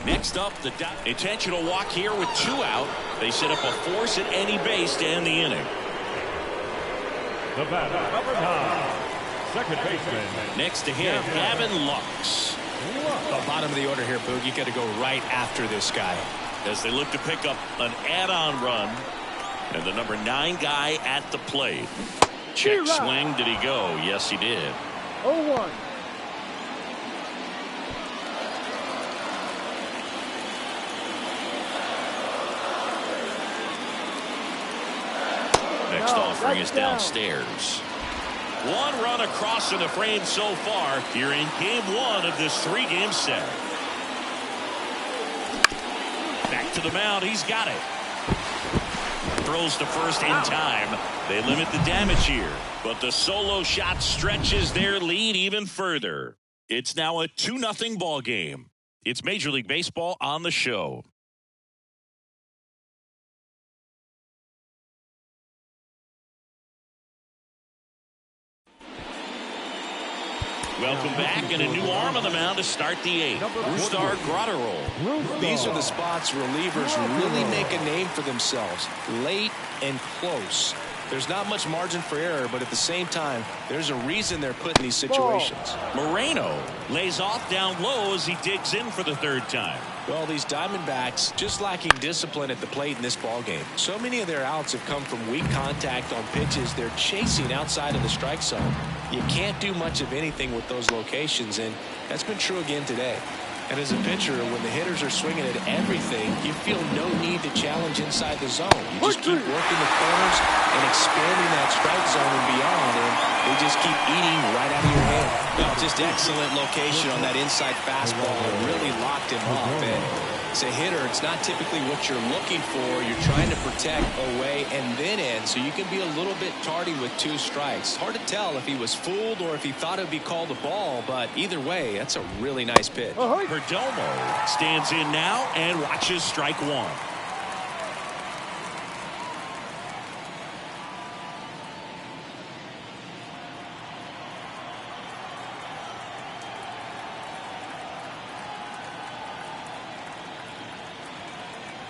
Next up, the intentional walk here with 2 out. They set up a force at any base to end the inning. The batter, number 9. Second baseman. Next to him, Gavin Lux. The bottom of the order here, Boog. You got to go right after this guy. As they look to pick up an add-on run. And the number 9 guy at the plate. Check swing. Did he go? Yes, he did. 0-1. Next offering is downstairs. 1 run across in the frame so far here in game 1 of this 3-game set. Back to the mound. He's got it. Throws to first in time. They limit the damage here, but the solo shot stretches their lead even further. It's now a 2-0 ball game. It's Major League Baseball on the show. Welcome back, and a new arm on the mound to start the 8th. Rustar Graterol. These are the spots relievers really make a name for themselves. Late and close. There's not much margin for error, but at the same time, there's a reason they're put in these situations. Moreno lays off down low as he digs in for the 3rd time. Well, these Diamondbacks just lacking discipline at the plate in this ballgame. So many of their outs have come from weak contact on pitches they're chasing outside of the strike zone. You can't do much of anything with those locations, and that's been true again today. And as a pitcher, when the hitters are swinging at everything, you feel no need to challenge inside the zone. You just keep working the corners and expanding that strike zone and beyond, and they just keep eating right out of your hand. Well, just excellent location on that inside fastball. It really locked him off. And as a hitter, it's not typically what you're looking for. You're trying to protect away and then in, so you can be a little bit tardy with 2 strikes. Hard to tell if he was fooled or if he thought it would be called a ball, but either way, that's a really nice pitch. Perdomo stands in now and watches strike 1.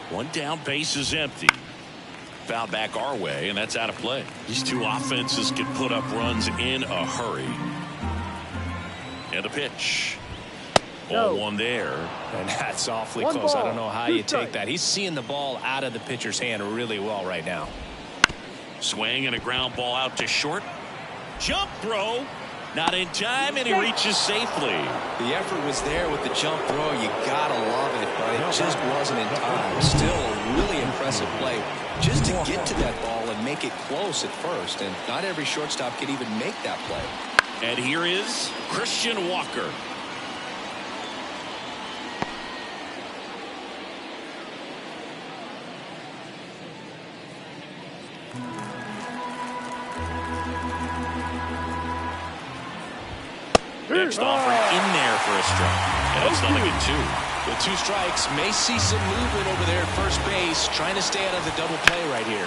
One down, base is empty. Foul back our way, and that's out of play. These 2 offenses can put up runs in a hurry. And a pitch. 0-1 there. And that's awfully close. I don't know how you take that. He's seeing the ball out of the pitcher's hand really well right now. Swing and a ground ball out to short. Jump throw. Not in time, and he reaches safely. The effort was there with the jump throw. You gotta love it, but it just wasn't in time. Still a really impressive play just to get to that ball and make it close at first. And not every shortstop can even make that play. And here is Christian Walker. Next offering in there for a strike. And it's nothing in 2. With 2 strikes, may see some movement over there at first base, trying to stay out of the double play right here.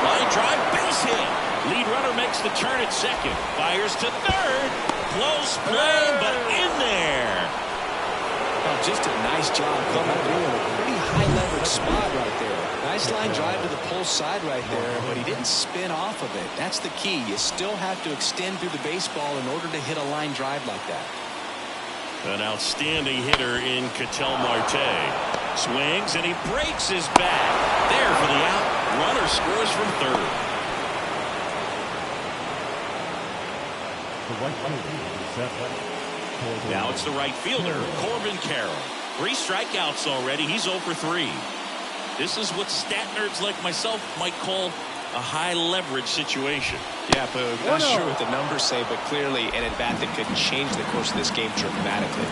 Line drive, base hit. Lead runner makes the turn at second. Fires to third. Close play, but in there. Oh, just a nice job coming through in a pretty high leverage spot right there. Nice line drive to the pull side right there, but he didn't spin off of it. That's the key. You still have to extend through the baseball in order to hit a line drive like that. An outstanding hitter in Ketel Marte. Swings and he breaks his back. There for the out. Runner scores from third. Now it's the right fielder, Corbin Carroll. 3 strikeouts already. He's 0 for 3. This is what stat nerds like myself might call a high leverage situation. Yeah, Boog, not sure what the numbers say, but clearly an at-bat that could change the course of this game dramatically.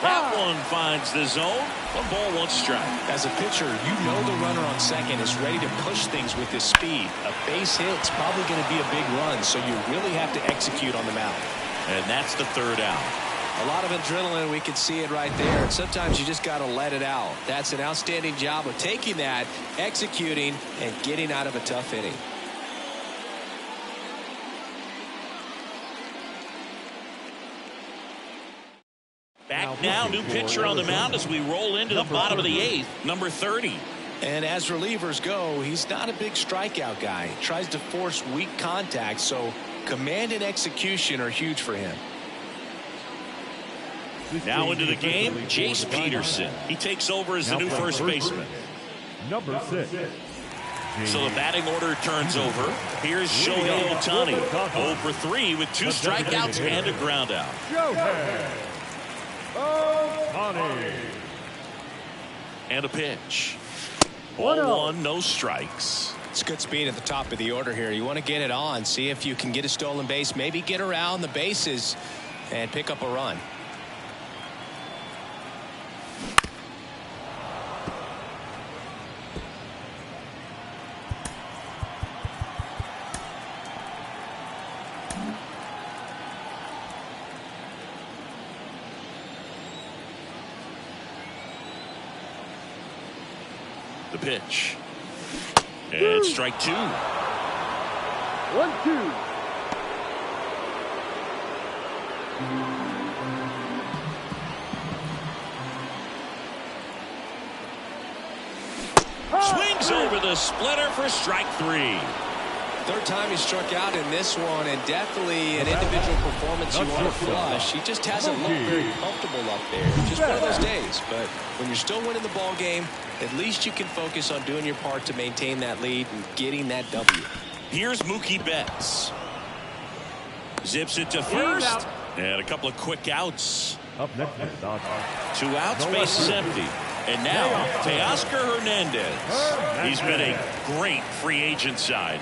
That one finds the zone. 1 ball, 1 strike. As a pitcher, you know the runner on second is ready to push things with his speed. A base hit's probably going to be a big run, so you really have to execute on the mound. And that's the 3rd out. A lot of adrenaline, we can see it right there. And sometimes you just got to let it out. That's an outstanding job of taking that, executing, and getting out of a tough inning. Back now, new pitcher on the mound as we roll into the bottom of the 8th, number 30. And as relievers go, he's not a big strikeout guy. He tries to force weak contact, so command and execution are huge for him. Now into the game, Jace Peterson. He takes over as the new first baseman. Number 6. So the batting order turns over. Here's Shohei Ohtani, 0 for 3 with 2 strikeouts and a ground out. And a pitch. 0-1, no strikes. It's good speed at the top of the order here. You want to get it on, see if you can get a stolen base, maybe get around the bases and pick up a run. The pitch. And strike 2. 1-2. Swings over the splitter for strike 3. 3rd time he struck out in this one, and definitely an individual performance you want to flush. He just hasn't looked very comfortable up there. Just one of those days. But when you're still winning the ball game, at least you can focus on doing your part to maintain that lead and getting that W. Here's Mookie Betts. Zips it to first. And a couple of quick outs. Up next is 2 outs, base is empty. And now, Teoscar Hernandez. He's been a great free agent side.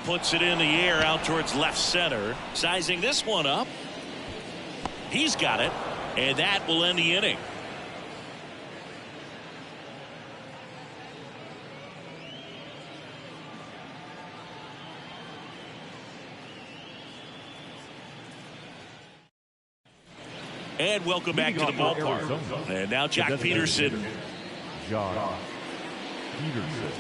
Puts it in the air out towards left center. Sizing this one up. He's got it. And that will end the inning. And welcome back to the ballpark. And now Jack Peterson. John Peterson.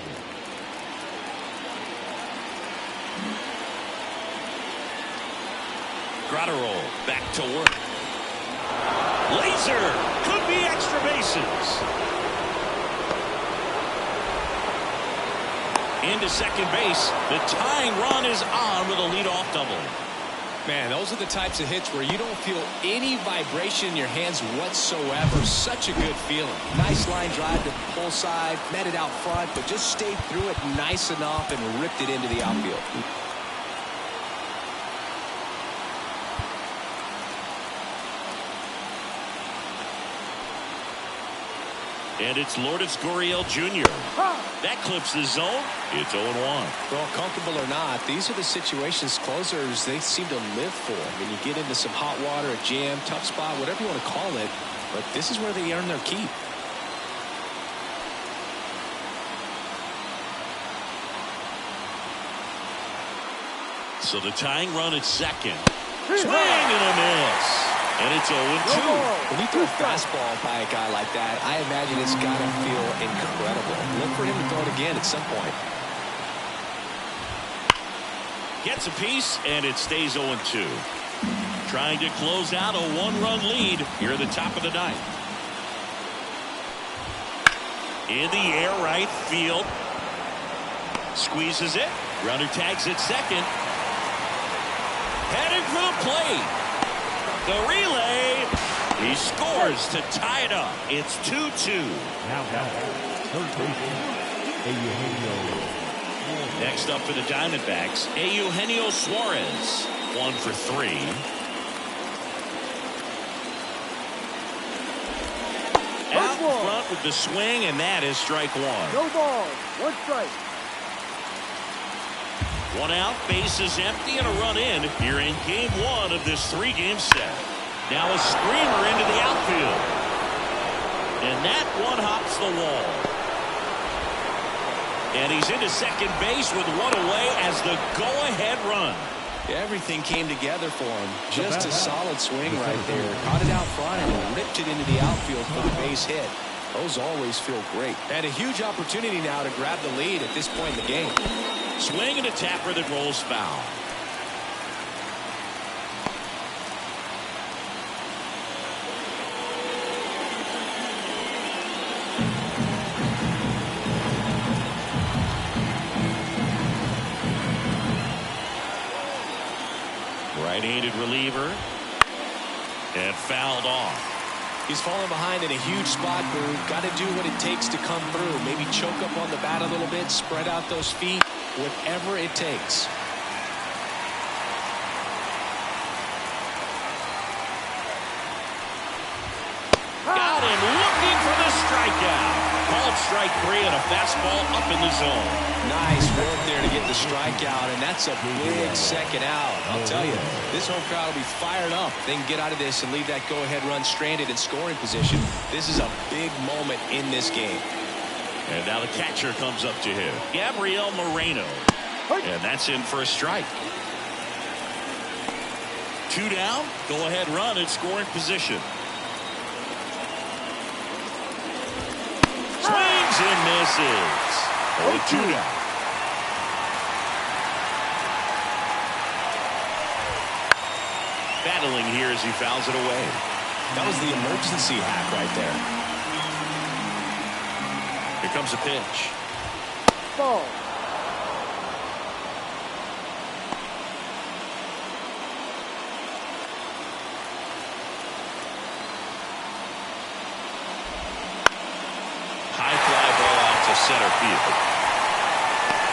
Grotterol back to work. Laser could be extra bases. Into second base. The tying run is on with a leadoff double. Man, those are the types of hits where you don't feel any vibration in your hands whatsoever. Such a good feeling. Nice line drive to the pull side, met it out front, but just stayed through it nice enough and ripped it into the outfield. And it's Lourdes Gurriel Jr. That clips the zone. It's 0-1. Well, comfortable or not, these are the situations closers they seem to live for. When you get into some hot water, a jam, tough spot, whatever you want to call it, but this is where they earn their keep. So the tying run at second. Swing and a miss. And it's 0-2. When you throw a fastball by a guy like that, I imagine it's got to feel incredible. Look for him to throw it again at some point. Gets a piece, and it stays 0-2. Trying to close out a 1-run lead here at the top of the ninth. In the air, right field. Squeezes it. Runner tags at second. Headed for the plate. The relay. He scores to tie it up. It's 2-2. Now, third baseman, Next up for the Diamondbacks, Eugenio Suarez, 1 for 3. Out front with the swing, and that is strike 1. No ball. 1 strike. 1 out, bases empty, and a run in here in game 1 of this 3-game set. Now a screamer into the outfield. And that one hops the wall. And he's into second base with 1 away as the go-ahead run. Everything came together for him. Just a solid swing right there. Caught it out front and ripped it into the outfield for the base hit. Those always feel great. And a huge opportunity now to grab the lead at this point in the game. Swing and a tapper that rolls foul. Right-handed reliever. And fouled off. He's falling behind in a huge spot, Boo. Got to do what it takes to come through. Maybe choke up on the bat a little bit, spread out those feet, whatever it takes. Got him looking for the strikeout. Called strike 3 and a fastball up in the zone. Nice work there to get the strikeout, and that's a big second out. I'll tell you, this home crowd will be fired up. They can get out of this and leave that go-ahead run stranded in scoring position. This is a big moment in this game. And now the catcher comes up to him, Gabriel Moreno. And that's in for a strike. 2 down, go-ahead run in scoring position. Swings and misses. 0-2 down. Battling here as he fouls it away. That was the emergency hack right there. Here comes a pitch. Ball. High fly ball out to center field.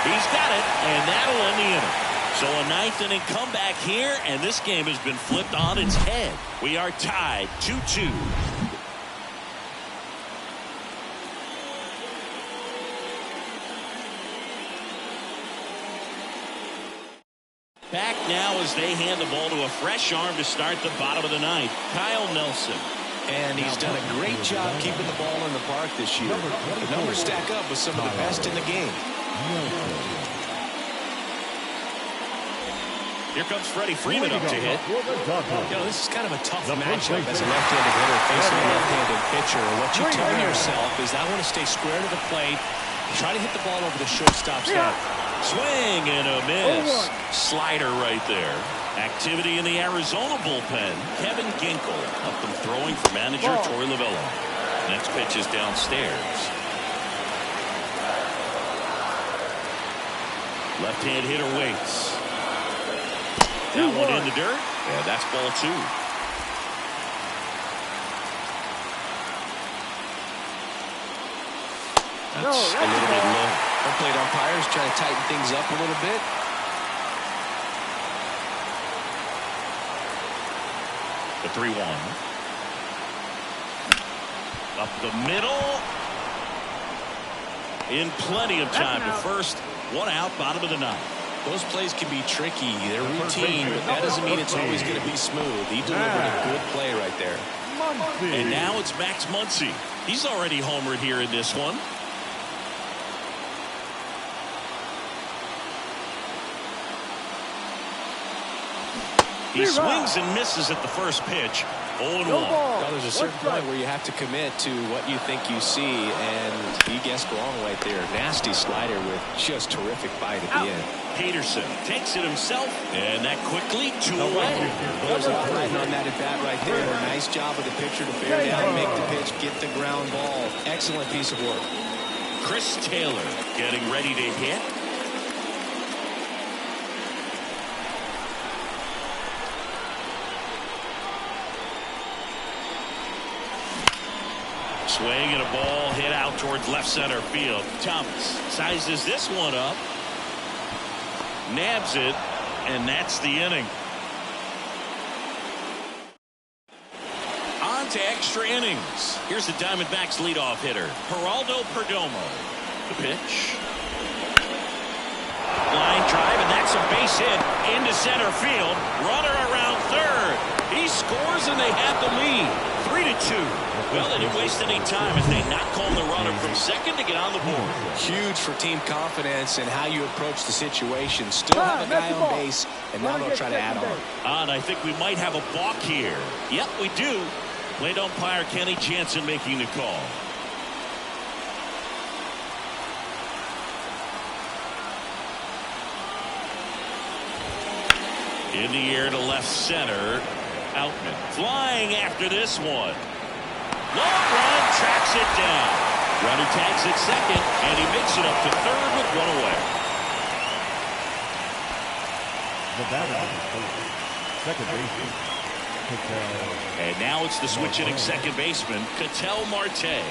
He's got it, and that'll end the inning. So a 9th inning comeback here, and this game has been flipped on its head. We are tied 2-2. Back now as they hand the ball to a fresh arm to start the bottom of the 9th, Kyle Nelson. And he's done a great job keeping the ball in the park this year. The numbers stack up with some of the best in the game. Here comes Freddie Freeman up to hit. This is kind of a tough matchup as a left-handed hitter facing a left-handed pitcher. What you tell yourself is I want to stay square to the plate, try to hit the ball over the shortstop's head. Swing and a miss. Slider right there. Activity in the Arizona bullpen. Kevin Ginkel up and throwing for manager Troy Lavello. Next pitch is downstairs. Left-hand hitter waits. That one in the dirt. Yeah, that's ball 2. That's a little bit low. Home plate umpires trying to tighten things up a little bit. The 3-1. Up the middle. In plenty of time to first. 1 out, bottom of the 9th. Those plays can be tricky. They're routine, but that doesn't mean it's always going to be smooth. He delivered a good play right there. And now it's Max Muncy. He's already homered here in this one. He swings and misses at the first pitch. 0-1. Well, there's a certain point where you have to commit to what you think you see, and he guessed wrong right there. Nasty slider with just terrific bite at the end. Peterson takes it himself, and that quickly 2 away. There's a riding on that at bat right there. Nice job of the pitcher to bear down, make the pitch, get the ground ball. Excellent piece of work. Chris Taylor getting ready to hit. Swing and a ball hit out towards left center field. Thomas sizes this one up. Nabs it, and that's the inning. On to extra innings. Here's the Diamondbacks leadoff hitter, Geraldo Perdomo. The pitch. Line drive, and that's a base hit into center field. Runner around third. He scores, and they have the lead. 3-2. Well, they didn't waste any time as they knock home the runner from second to get on the board. Huge for team confidence and how you approach the situation. Still have a guy on base, and now they'll try to add on. And I think we might have a balk here. Yep, we do. Plate umpire Kenny Jansen making the call. In the air to left center. Outman flying after this one. Long run, tracks it down. Runner tags at second, and he makes it up to third with one away. The batter is second baseman. And now it's the switch hitting second baseman, Ketel Marte.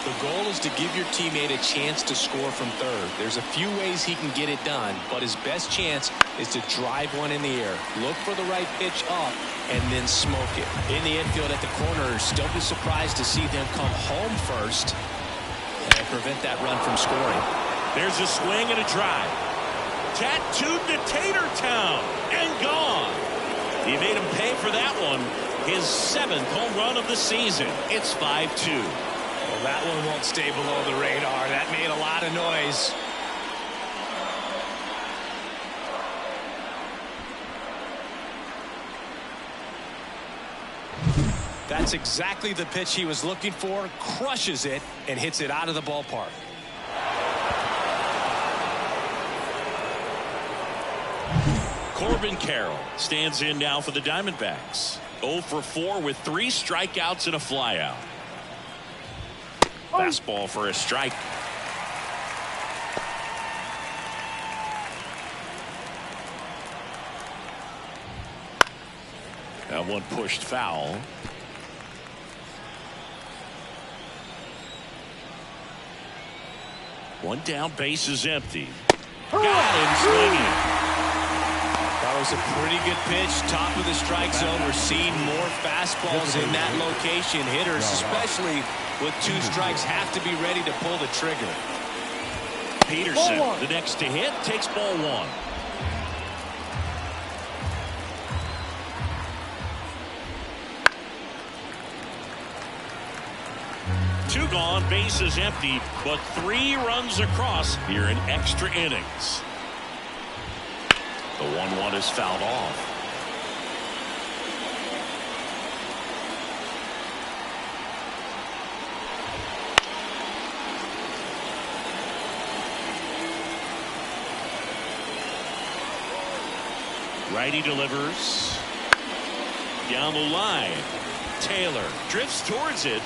The goal is to give your teammate a chance to score from third. There's a few ways he can get it done, but his best chance is to drive one in the air. Look for the right pitch up and then smoke it. In the infield at the corners, don't be surprised to see them come home first and prevent that run from scoring. There's a swing and a drive. Tattooed to Tatertown and gone. He made him pay for that one. His 7th home run of the season. It's 5-2. Well, that one won't stay below the radar. That made a lot of noise. That's exactly the pitch he was looking for. Crushes it and hits it out of the ballpark. Corbin Carroll stands in now for the Diamondbacks. 0 for 4 with 3 strikeouts and a flyout. Fastball for a strike. That one pushed foul. One down, base is empty. Got him swinging. That was a pretty good pitch. Top of the strike zone. We're seeing more fastballs in that location. Hitters, especially with 2 strikes, have to be ready to pull the trigger. Peterson, the next to hit, takes ball 1. Two gone, base is empty, but 3 runs across here in extra innings. The 1-1 is fouled off. Righty delivers. Down the line. Taylor drifts towards it.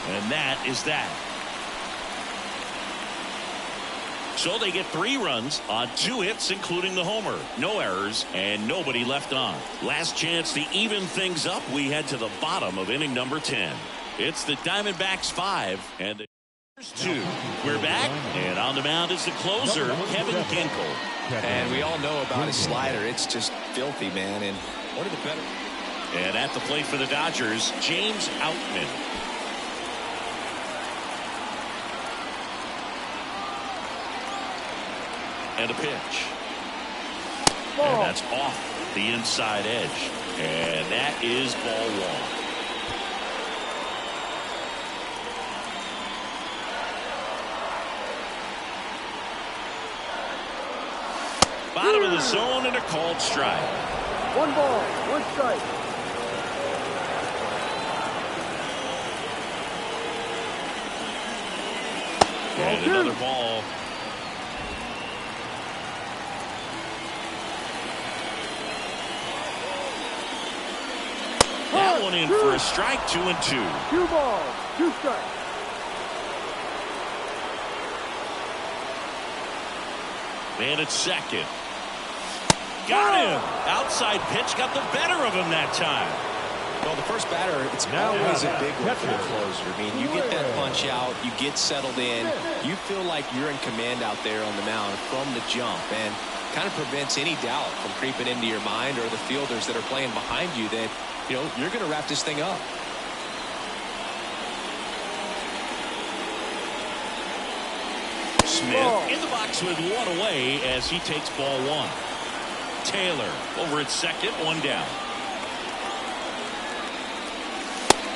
And that is that. So they get 3 runs on 2 hits, including the homer. No errors and nobody left on. Last chance to even things up. We head to the bottom of inning number 10. It's the Diamondbacks 5 and the 2. We're back, and on the mound is the closer, Kevin Ginkel. And we all know about his slider. It's just filthy, man. And one of the better. And at the plate for the Dodgers, James Outman. And a pitch. And that's off the inside edge. And that is ball 1. Bottom of the zone and a called strike. 1 ball, 1 strike. And another ball. That one in for a strike, 2-2. 2 balls, 2 strikes. Man at second. Got him. Outside pitch got the better of him that time. Well, the first batter, it's always a big one for the closer. I mean, you get that punch out, you get settled in, you feel like you're in command out there on the mound from the jump, and kind of prevents any doubt from creeping into your mind or the fielders that are playing behind you that, you know, you're going to wrap this thing up. Smith in the box with one away as he takes ball one. Taylor over at second, one down.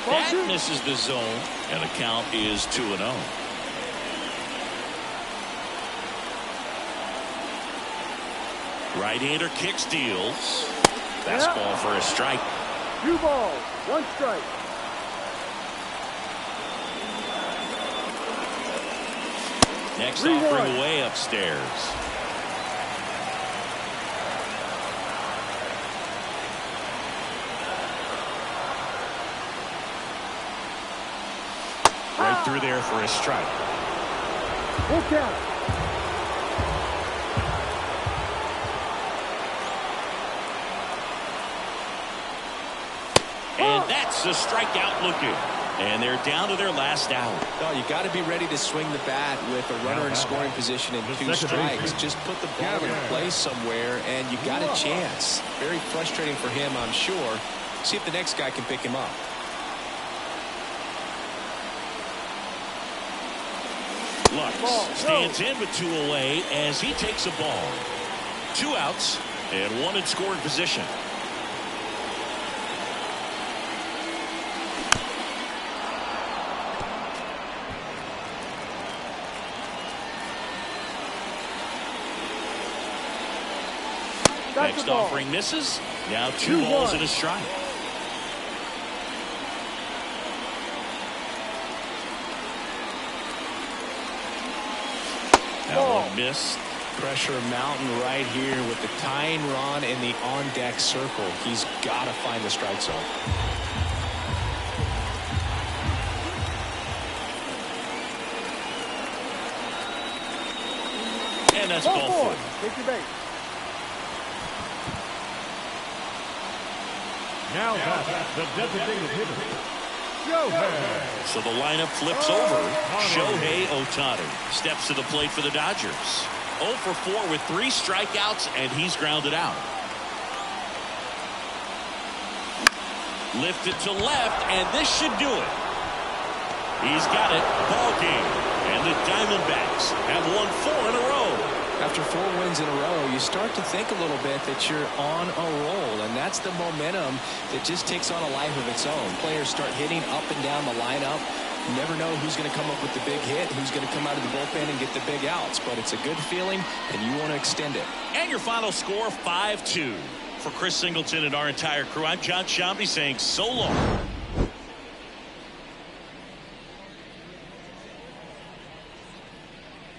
That misses the zone, and the count is 2-0. Right-hander kicks, deals. Fastball for a strike. 2 balls, 1 strike. Next offering way upstairs. Right through there for a strike. Full count. And that's a strikeout looking. And they're down to their last out. Well, you got to be ready to swing the bat with a runner in scoring position and 2 strikes. Just put the ball in place somewhere, and you got a chance. Very frustrating for him, I'm sure. See if the next guy can pick him up. Lux stands in with 2 away as he takes a ball. 2 outs and 1 in scoring position. Next offering misses. Now 2 balls and a strike. That one missed. Pressure mountain right here with the tying run in the on-deck circle. He's got to find the strike zone. And that's ball 4. Take your base. Now the designated hitter. So the lineup flips over. Shohei Ohtani steps to the plate for the Dodgers. 0 for 4 with 3 strikeouts, and he's grounded out. Lifted to left, and this should do it. He's got it. Ball game. And the Diamondbacks have won 4 in a row. After 4 wins in a row, you start to think a little bit that you're on a roll, and that's the momentum that just takes on a life of its own. Players start hitting up and down the lineup. You never know who's going to come up with the big hit, who's going to come out of the bullpen and get the big outs, but it's a good feeling, and you want to extend it. And your final score, 5-2. For Chris Singleton and our entire crew, I'm John Shambi saying so long.